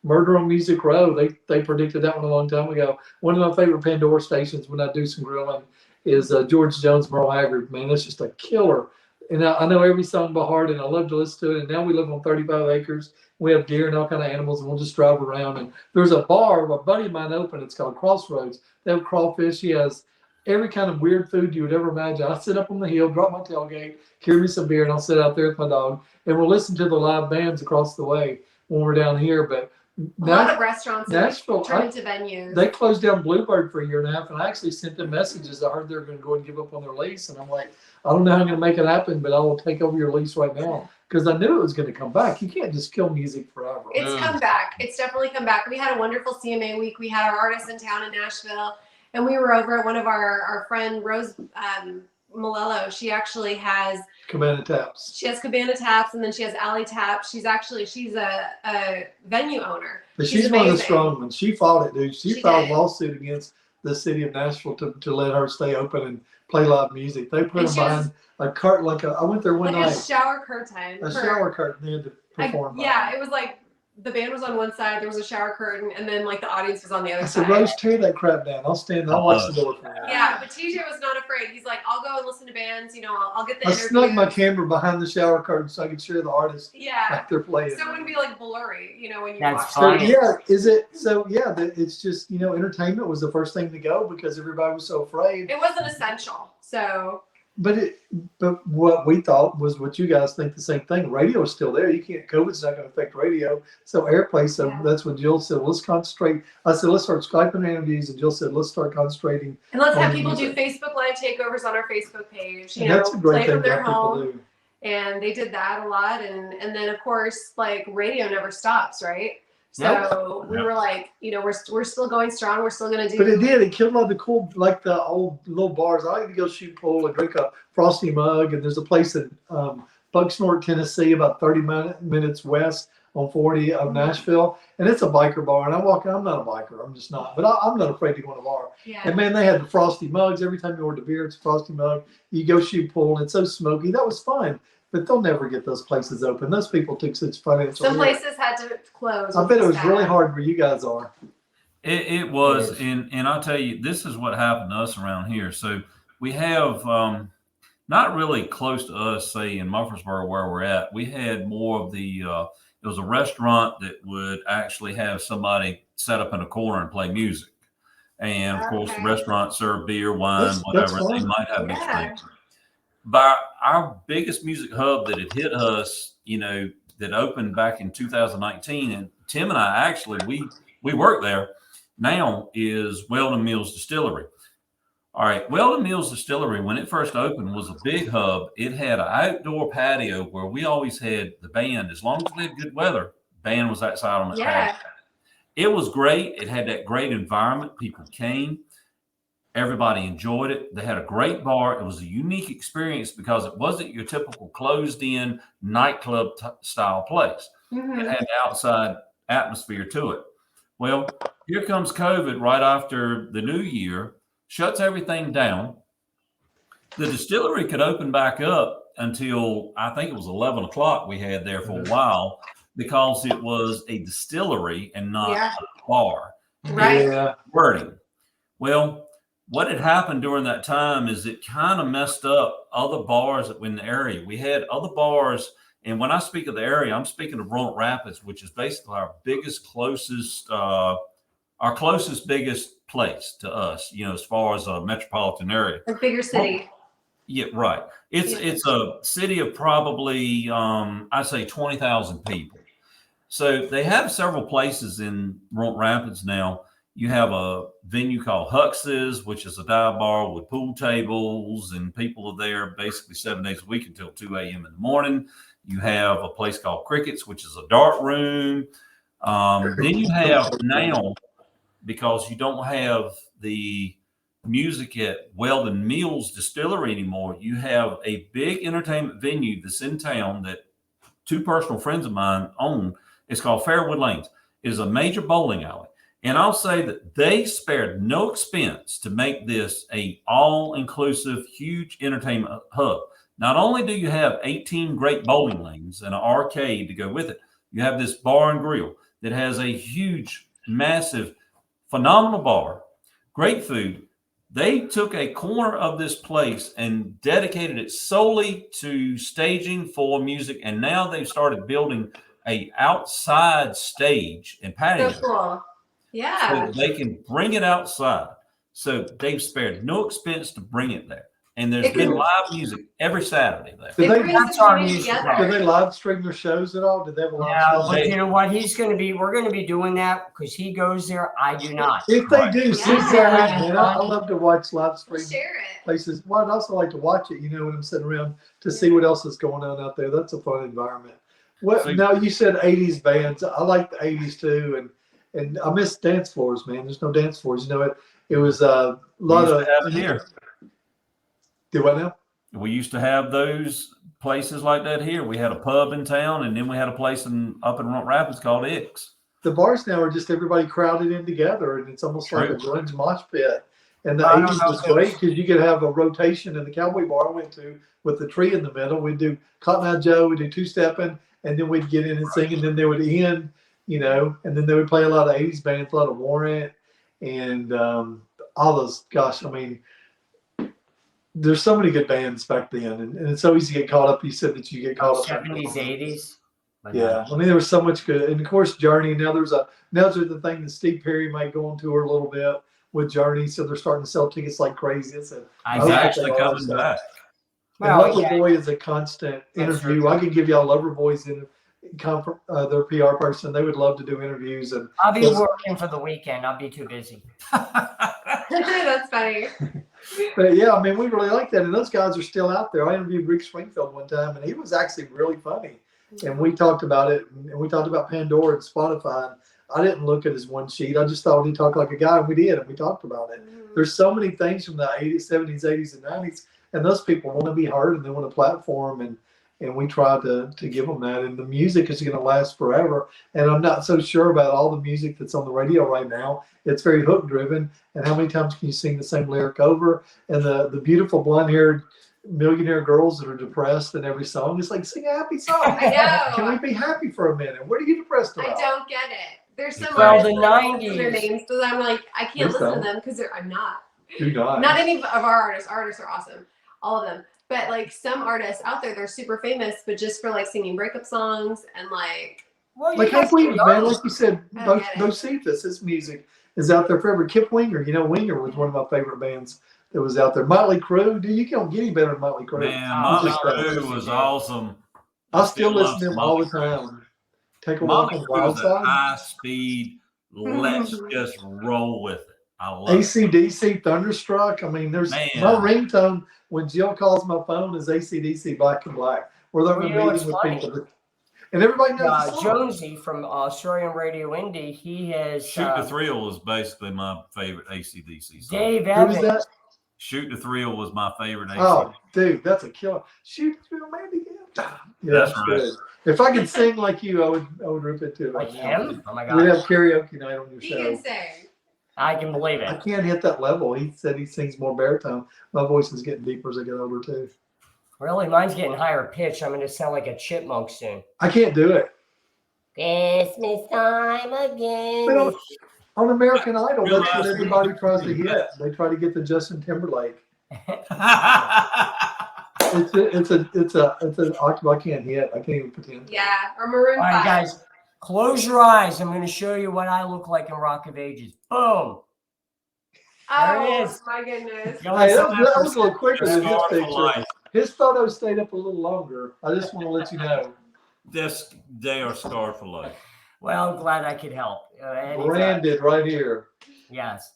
Murder on Music Row. They predicted that one a long time ago. One of my favorite Pandora stations when I do some grilling is George Jones, Merle Haggard. Man, that's just a killer. And I know every song by heart, and I love to listen to it. And now we live on 35 acres. We have deer and all kind of animals, and we'll just drive around. And there's a bar, a buddy of mine opened. It's called Crossroads. They have crawfish. He has every kind of weird food you would ever imagine. I sit up on the hill, drop my tailgate, carry me some beer, and I'll sit out there with my dog. And we'll listen to the live bands across the way when we're down here. But a lot of restaurants Nashville turn into venues. They closed down Bluebird for a year and a half, and I actually sent them messages. I heard they're going to go and give up on their lease, and I'm like, I don't know how I'm going to make it happen, but I will take over your lease right now because I knew it was going to come back. You can't just kill music forever. It's come back. It's definitely come back. We had a wonderful CMA week. We had our artists in town in Nashville, and we were over at one of our friend Malello, she actually has Cabana Taps. She has Cabana Taps, and then she has Alley Taps. She's a venue owner. But she's one of the strong ones. She fought it, dude. She filed a did. lawsuit against the city of Nashville to let her stay open and play live music. They put her behind a curtain, I went there one night. A shower curtain. A shower curtain. They had to perform. It was like the band was on one side, there was a shower curtain, and then like the audience was on the other side. I said, Rose, tear that crap down. I'll stand. I'll watch the door for you. Yeah, but TJ was not afraid. He's like, I'll go and listen to bands. You know, I'll get the I interviews. snuck my camera behind the shower curtain so I could share the artist. Yeah. Like they're playing. So it wouldn't be like blurry, you know, when you That's watch. fine. So yeah, is it? So yeah, it's just entertainment was the first thing to go because everybody was so afraid. It wasn't essential, so. But what we thought was what you guys think the same thing. Radio is still there. You can't. COVID's not going to affect radio. So airplay. So that's when Jill said, "Let's concentrate." I said, "Let's start Skyping interviews," and Jill said, "Let's start concentrating." And let's have people do Facebook Live takeovers on our Facebook page. You That's know, a great play from thing their that people home. do. And they did that a lot, and then of course, like radio never stops, right? So Nope. we were like, we're still going strong. We're still gonna do. But it did. It killed a lot of the cool, like the old little bars. I like to go shoot pool and drink a frosty mug. And there's a place in Bucksnort, Tennessee, about 30 minutes west on 40 of Nashville, and it's a biker bar. And I walk in. I'm not a biker. I'm just not. But I'm not afraid to go in a bar. Yeah. And man, they had the frosty mugs. Every time you order beer, it's a frosty mug. You go shoot pool, and it's so smoky. That was fun. But they'll never get those places open. Those people took such financial. Some places had to close. I bet it was really hard where you guys are. It was, and I'll tell you, this is what happened to us around here. So we have not really close to us, say in Murfreesboro where we're at. We had more of the. It was a restaurant that would actually have somebody set up in a corner and play music, and of course the restaurant served beer, wine, whatever. They might have mixed drinks. But our biggest music hub that had hit us, that opened back in 2019, and Tim and I actually, we work there now, is Weldon Mills Distillery. All right, Weldon Mills Distillery, when it first opened, was a big hub. It had an outdoor patio where we always had the band. As long as we had good weather, band was outside on the patio. It was great. It had that great environment. People came. Everybody enjoyed it. They had a great bar. It was a unique experience because it wasn't your typical closed-in nightclub style place. Mm-hmm. It had the outside atmosphere to it. Well, here comes COVID right after the new year, shuts everything down. The distillery could open back up until I think it was 11 o'clock we had there for a while because it was a distillery and not a bar. Right. Yeah. Wording. Well, what had happened during that time is it kind of messed up other bars that were in the area. We had other bars, and when I speak of the area, I'm speaking of Roanoke Rapids, which is basically our biggest, biggest place to us, as far as a metropolitan area. A bigger city. Yeah, right. It's a city of probably, I'd say 20,000 people. So they have several places in Roanoke Rapids now. You have a venue called Hux's, which is a dive bar with pool tables, and people are there basically 7 days a week until 2 a.m. in the morning. You have a place called Crickets, which is a dart room. Then you have now, because you don't have the music at Weldon Mills Distillery anymore, you have a big entertainment venue that's in town that two personal friends of mine own. It's called Fairwood Lanes. It is a major bowling alley. And I'll say that they spared no expense to make this a all-inclusive, huge entertainment hub. Not only do you have 18 great bowling lanes and an arcade to go with it, you have this bar and grill that has a huge, massive, phenomenal bar, great food. They took a corner of this place and dedicated it solely to staging for music, and now they've started building a outside stage and patio. So cool. Yeah. So they can bring it outside. So they've spared no expense to bring it there. And there's been live music every Saturday there. Did they, That's our music. do they live stream their shows at all? Did they have a live show? But you know what? We're going to be doing that because he goes there. I do not. If they do, send Yeah. that in, man. I love to watch live stream Share it. places. Well, I'd also like to watch it, when I'm sitting around to see what else is going on out there. That's a fun environment. Now you said 80s bands. I like the 80s too, and I miss dance floors, man. There's no dance floors. It was a lot of here. Do what now? we used to have those places like that here. We had a pub in town, and then we had a place up in Rock Rapids called X. The bars now are just everybody crowded in together, and it's almost like a grunge mosh pit. And the 80s was great because you could have a rotation in the cowboy bar I went to with the tree in the middle. We'd do Cotton Eye Joe, we'd do two-stepping, and then we'd get in and sing, and then they would end, you know, and then they would play a lot of 80s bands, a lot of Warrant, and all those, gosh, I mean, there's so many good bands back then, and it's so easy to get caught up. You said that you get caught up. 70s, 80s. Yeah, I mean, there was so much good, and of course, Journey. Now there's the thing that Steve Perry might go on tour a little bit with Journey, so they're starting to sell tickets like crazy. It's actually coming back. And Loverboy is a constant interview. I can give y'all Loverboy's in their PR person. They would love to do interviews. And I'll be working for the weekend. I'll be too busy. That's funny. But yeah, I mean, we really like that, and those guys are still out there. I interviewed Rick Springfield one time, and he was actually really funny. And we talked about it, and we talked about Pandora and Spotify. And I didn't look at his one sheet. I just thought he talked like a guy, and we did, and we talked about it. There's so many things from the 80s, 70s, 80s, and 90s, and those people want to be heard, and they want a platform, and we try to give them that. And the music is going to last forever. And I'm not so sure about all the music that's on the radio right now. It's very hook-driven, and how many times can you sing the same lyric over? And the beautiful blonde-haired millionaire girls that are depressed in every song. It's like, sing a happy song. I know. Can we be happy for a minute? What are you depressed about? I don't get it. There's some Well, artists the that I don't 90s. know their names, so I'm like, I can't listen to them because I'm not. Do not. Not any of our artists. Artists are awesome, all of them. But like some artists out there, they're super famous, but just for like singing breakup songs and like. Well, Like Kip Winger, man, like you said, I don't get it. Bocephus, his music is out there forever. Kip Winger, Winger was one of my favorite bands that was out there. Motley Crue, dude, you can't get any better than Motley Crue. Man, Motley Crue was awesome. I still listen to them all the time. Take a walk Motley on the Crue wild was a side. high speed. Let's just roll with it. I love it. AC/DC, Thunderstruck. I mean, there's Man. my ringtone when Jill calls my phone is AC/DC, Black and Black. Where they're You know what's meeting with funny? people. And everybody knows the song. Jonesy from Australian Radio Indie, he has Shoot the Thrill was basically my favorite AC/DC song. Dave Who Evans. is that? Shoot the Thrill was my favorite AC/DC. Oh, dude, that's a killer. Shoot the Thrill, man, again. Yeah, That's right. good. If I could sing like you, I would rip it too. Like right now. him? Oh my We'd god. have karaoke night on your He show. can sing. I can believe I it. can't hit that level. He said he sings more baritone. My voice is getting deeper as I get older too. Really, mine's getting higher pitch. I'm gonna sound like a chipmunk soon. I can't do it. Christmas time again. Well, on American Idol, that's what Realize everybody tries to hit. They try to get the Justin Timberlake. It's an octave I can't hit. I can't even pretend. Yeah, or Maroon All right, 5. guys, close your eyes. I'm going to show you what I look like in Rock of Ages. Boom. There it Oh is. my goodness. You know, Hey, some that was a little quicker than his Scar for picture. life. His photo stayed up a little longer. I just want to let you know. They are scarred for life. Well, I'm glad I could help. Anytime. Branded right here. Yes.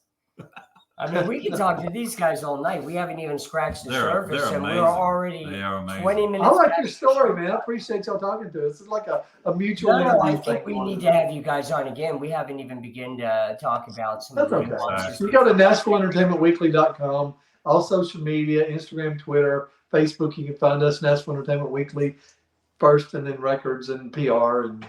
I mean, we can talk to these guys all night. We haven't even scratched the They're surface, and amazing. we're already They are amazing. 20 minutes. I like back. your story, man. I appreciate y'all talking to us. It's like a mutual No, I interview think thing. we need to have you guys on again. We haven't even begun to talk about some That's of the okay. nuances. You go to NashvilleEntertainmentWeekly.com. All social media, Instagram, Twitter, Facebook. You can find us, Nashville Entertainment Weekly, first, and then records and PR. And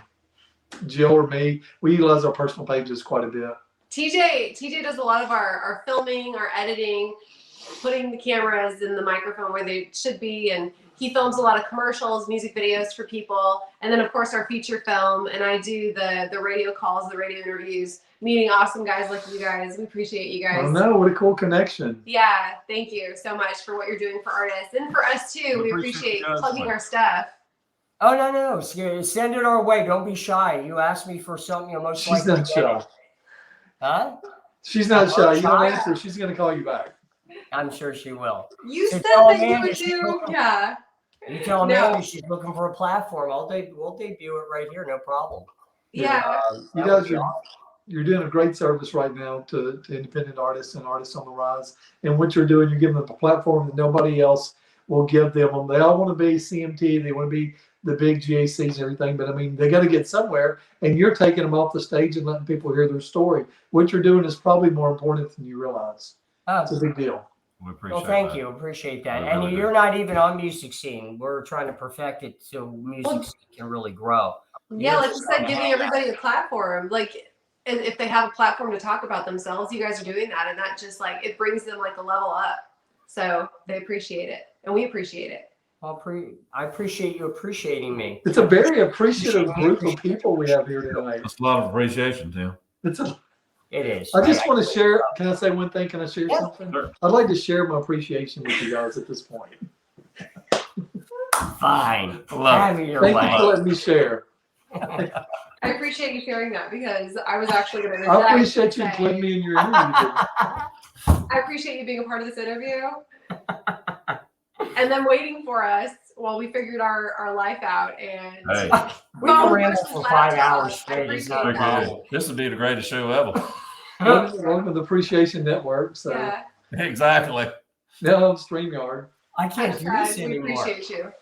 Jill or me, we utilize our personal pages quite a bit. TJ does a lot of our filming, our editing, putting the cameras and the microphone where they should be, and he films a lot of commercials, music videos for people, and then of course our feature film, and I do the radio calls, the radio interviews, meeting awesome guys like you guys. We appreciate you guys. Oh no, what a cool connection. Yeah, thank you so much for what you're doing for artists and for us too. We appreciate you guys. plugging our stuff. Oh, no. Send it our way. Don't be shy. You ask me for something, you'll most She's likely not get shy. it. Huh? She's not shy. You don't shy. answer. She's going to call you back. I'm sure she will. You So said tell that you Amanda would she's do, welcome. yeah. You tell No. Amanda she's looking for a platform. We'll debut it right here. No problem. Yeah. You That guys would be are you're doing a great service right now to independent artists and artists on the rise. And what you're doing, you're giving them a platform that nobody else will give them. They all want to be CMT. They want to be the big GACs and everything. But, I mean, they got to get somewhere. And you're taking them off the stage and letting people hear their story. What you're doing is probably more important than you realize. Oh, It's a big deal. We appreciate Well, thank that. you. Appreciate that. We And really do. you're not even on music scene. We're trying to perfect it so music scene can really grow. Yeah, You're like you just said, on giving Hangout. everybody a platform. Like, and if they have a platform to talk about themselves, you guys are doing that, and that just like it brings them like a level up. So they appreciate it, and we appreciate it. I appreciate you appreciating me. It's a very appreciative group of people we have here tonight. That's a lot of appreciation, Tim. It is. I just want to share. Can I say one thing? Can I share Yeah, something? sure. I'd like to share my appreciation with you guys at this point. Fine. Love Have your Thank you way. for letting me share. I appreciate you sharing that because I was actually going to. I appreciate you including me in your interview. I appreciate you being a part of this interview, and then waiting for us while we figured our life out. And Hey, We can Well, ramble versus for 5 laptop. hours I straight. It's appreciate not a look that. at problem. this. This would be the greatest show ever. Welcome to the Appreciation Network. So Yeah, Exactly. now on StreamYard. I can't do this we anymore. appreciate you.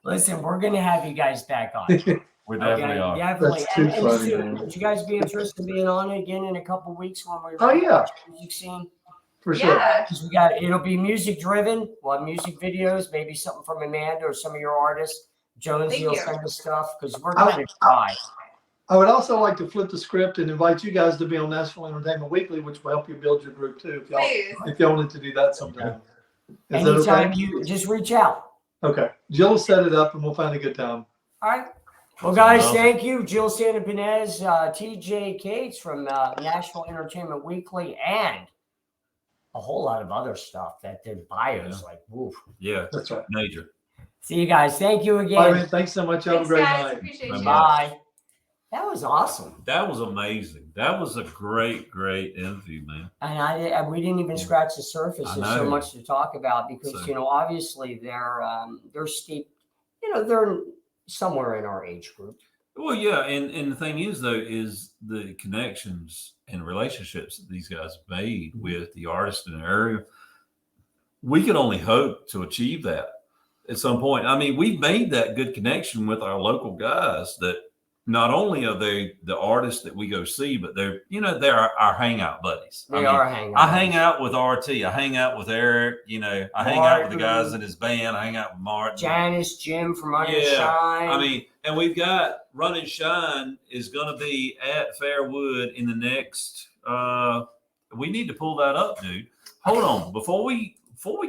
Listen, we're going to have you guys back on. We definitely are. Definitely. That's too And funny, soon. man. Would you guys be interested in being on it again in a couple weeks when we Oh, yeah. music scene? For sure. Yeah, Because it'll be music driven. We'll have music videos, maybe something from Amanda or some of your artists. Jonesy Thank will you. send us stuff because we're going to try. I would also like to flip the script and invite you guys to be on Nashville Entertainment Weekly, which will help you build your group too. please. If y'all wanted to do that sometime. Is that Anytime okay? you just reach out. Okay. Jill will set it up and we'll find a good time. All right. Well, Awesome. guys, Awesome. thank you. Jill Santibanez, TJ Cates from Nashville Entertainment Weekly, and a whole lot of other stuff that did bios like woof. Yeah, That's right. major. See you guys. Thank you Bye, again. man. Thanks so much. Have Thanks, a great guys. night. Appreciate Bye-bye. you. Bye. That was awesome. That was amazing. That was a great, great interview, man. And we didn't even scratch the surface. I There's so know. much to talk about because So- obviously they're steep. They're somewhere in our age group. Well, yeah, and the thing is though, is the connections and relationships that these guys have made with the artists in the area. We can only hope to achieve that at some point. I mean, we've made that good connection with our local guys that not only are they the artists that we go see, but they're our hangout buddies. They are hanging. I hang out with RT. I hang out with Eric. I hang out with the guys in his band. I hang out with Martin. Janice, Jim from Run and Yeah, Shine. I mean, and we've got Run and Shine is going to be at Fairwood in the next. We need to pull that up, dude. Hold on, before we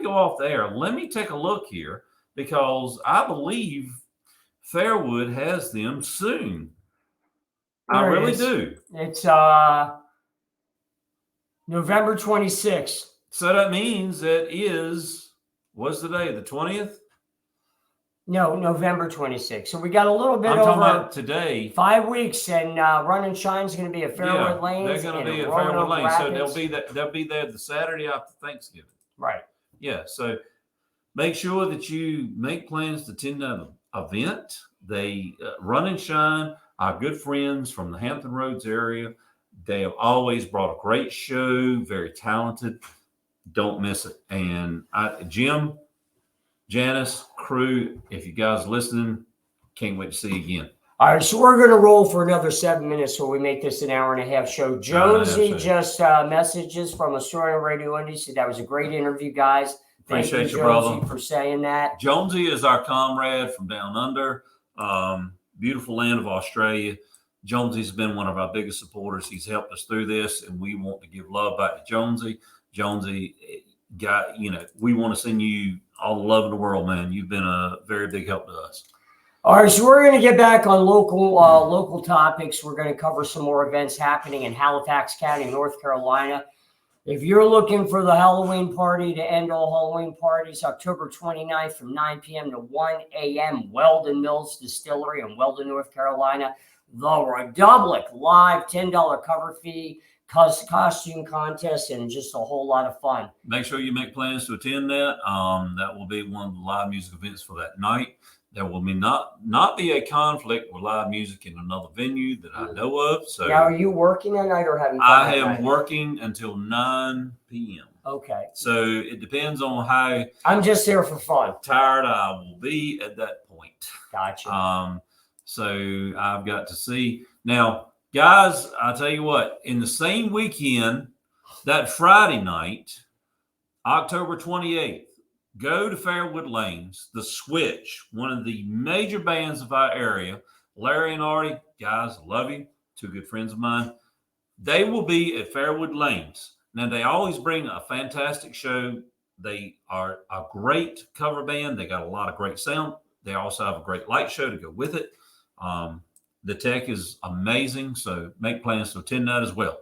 go off there, let me take a look here because I believe Fairwood has them soon. I There it really is. do. It's November 26th. So that means what's the day? The 20th? No, November 26th. So we got a little bit I'm talking over about today. 5 weeks, and Run and Shine's going to be at Fairwood Lanes. They're going to be and at Fairwood Roanoke Lane. So Rapids. they'll be there the Saturday after Thanksgiving. Right. Yeah. So make sure that you make plans to attend that event. They Run and Shine, our good friends from the Hampton Roads area. They have always brought a great show, very talented. Don't miss it. And Jim, Janice, crew, if you guys are listening, can't wait to see you again. All right, so we're going to roll for another 7 minutes so we make this an hour and a half show. Jonesy just messages from Astoria Radio Indy said that was a great interview, guys. Thank Appreciate you, Jonesy, brother. for saying that. Jonesy is our comrade from down under, beautiful land of Australia. Jonesy's been one of our biggest supporters. He's helped us through this, and we want to give love back to Jonesy. Jonesy, we want to send you all the love in the world, man. You've been a very big help to us. All right, so we're going to get back on local topics. We're going to cover some more events happening in Halifax County, North Carolina. If you're looking for the Halloween party to end all Halloween parties, October 29th from 9 p.m. to 1 a.m., Weldon Mills Distillery in Weldon, North Carolina. The Redoublic live $10 cover fee, costume contest, and just a whole lot of fun. Make sure you make plans to attend that. That will be one of the live music events for that night. There will be not be a conflict with live music in another venue that I know of. So now, are you working that night or having fun I that am night? working until 9 p.m. Okay. So it depends on how I'm just there for fun. tired I will be at that point. Gotcha. So I've got to see. Now, guys, I'll tell you what, in the same weekend, that Friday night, October 28th, go to Fairwood Lanes, The Switch, one of the major bands of our area. Larry and Artie, guys, I love you. Two good friends of mine. They will be at Fairwood Lanes. Now, they always bring a fantastic show. They are a great cover band. They got a lot of great sound. They also have a great light show to go with it. The tech is amazing, so make plans to attend that as well.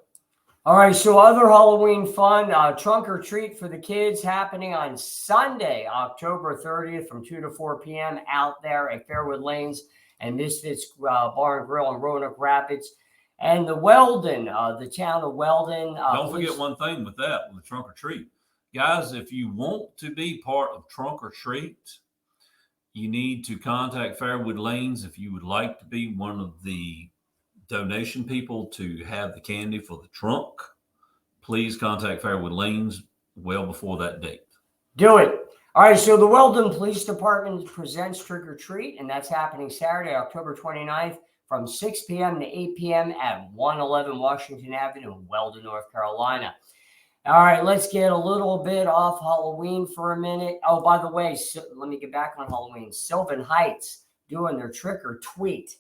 All right, so other Halloween fun, trunk or treat for the kids happening on Sunday, October 30th from 2 to 4 p.m. out there at Fairwood Lanes and Misfits Bar and Grill in Roanoke Rapids. And the Weldon, the town of Weldon. Don't forget one thing with that, with the trunk or treat. Guys, if you want to be part of trunk or treat, you need to contact Fairwood Lanes if you would like to be one of the donation people to have the candy for the trunk. Please contact Fairwood Lanes well before that date. Do it. All right, so the Weldon Police Department presents Trick or Treat, and that's happening Saturday, October 29th from 6 p.m. to 8 p.m. at 111 Washington Avenue in Weldon, North Carolina. All right, let's get a little bit off Halloween for a minute. Oh, by the way, so let me get back on Halloween. Sylvan Heights doing their Trick or Tweet,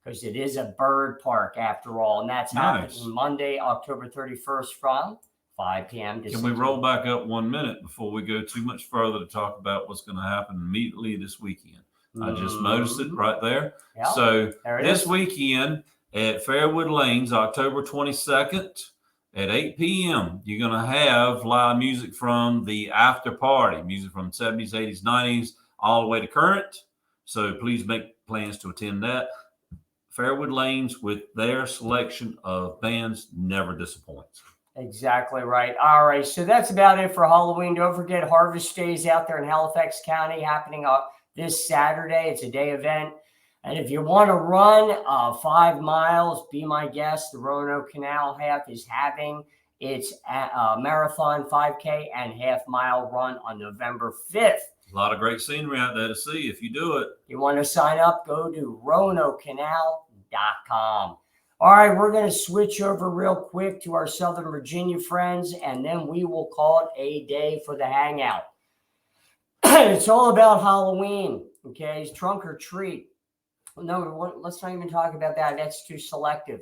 because it is a bird park after all, and that's happening Monday, October 31st from 5 p.m. to 6 Can we roll back up 1 minute before we go too much further to talk about what's going to happen immediately this weekend? I just noticed it right there. Yep, so this weekend at Fairwood Lanes, October 22nd at 8 p.m., you're going to have live music from the after party, music from 70s, 80s, 90s, all the way to current. So please make plans to attend that. Fairwood Lanes, with their selection of bands, never disappoints. Exactly right. All right, so that's about it for Halloween. Don't forget Harvest Days out there in Halifax County happening this Saturday. It's a day event. And if you want to run 5 miles, be my guest. The Roanoke Canal Half is having its marathon 5K and half-mile run on November 5th. A lot of great scenery out there to see if you do it. You want to sign up, go to RoanokeCanal.com. All right, we're going to switch over real quick to our Southern Virginia friends, and then we will call it a day for the hangout. It's all about Halloween, okay? It's trunk or treat. No, let's not even talk about that. That's too selective.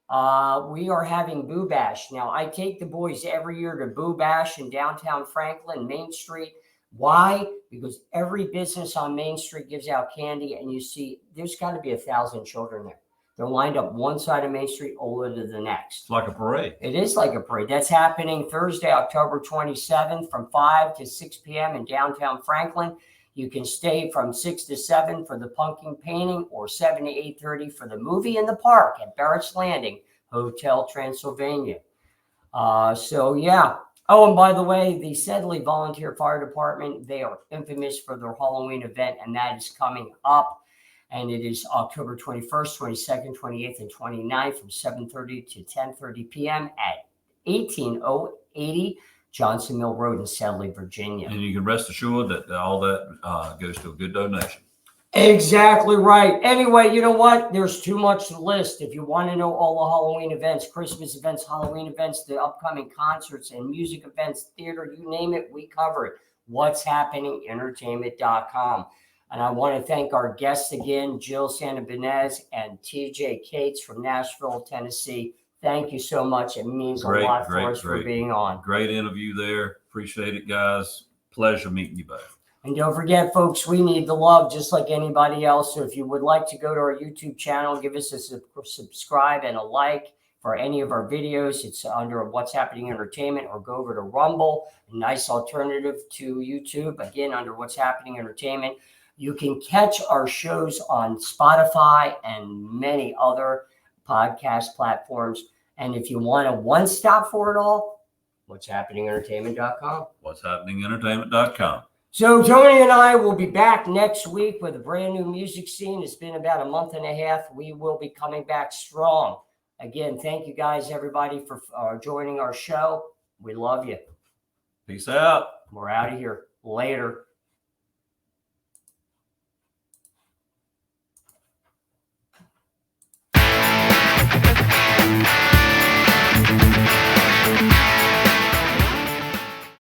We are having Boo Bash. Now, I take the boys every year to Boo Bash in downtown Franklin, Main Street. Why? Because every business on Main Street gives out candy, and you see there's got to be 1,000 children there. They're lined up one side of Main Street over to the next. It's like a parade. It is like a parade. That's happening Thursday, October 27th from 5 to 6 p.m. in downtown Franklin. You can stay from 6 to 7 for the pumpkin painting or 7 to 8:30 for the movie in the park at Barrett's Landing, Hotel Transylvania. So, yeah. Oh, and by the way, the Sedley Volunteer Fire Department, they are infamous for their Halloween event, and that is coming up. And it is October 21st, 22nd, 28th, and 29th from 7:30 to 10:30 p.m. at 18080 Johnson Mill Road in Sedley, Virginia. And you can rest assured that all that goes to a good donation. Exactly right. Anyway, you know what? There's too much to list. If you want to know all the Halloween events, Christmas events, Halloween events, the upcoming concerts and music events, theater, you name it, we cover it. What's happening? Entertainment.com. And I want to thank our guests again, Jill Santibanez and TJ Cates from Nashville, Tennessee. Thank you so much. It means a lot for us for being on. Great interview there. Appreciate it, guys. Pleasure meeting you both. And don't forget, folks, we need the love just like anybody else. So if you would like to go to our YouTube channel, give us a subscribe and a like for any of our videos. It's under What's Happening Entertainment, or go over to Rumble, a nice alternative to YouTube. Again, under What's Happening Entertainment. You can catch our shows on Spotify and many other podcast platforms. And if you want a one-stop for it all, What's Happening Entertainment.com. What's Happening Entertainment.com. So Tony and I will be back next week with a brand new music scene. It's been about a month and a half. We will be coming back strong. Again, thank you guys, everybody, for joining our show. We love you. Peace out. We're out of here. Later.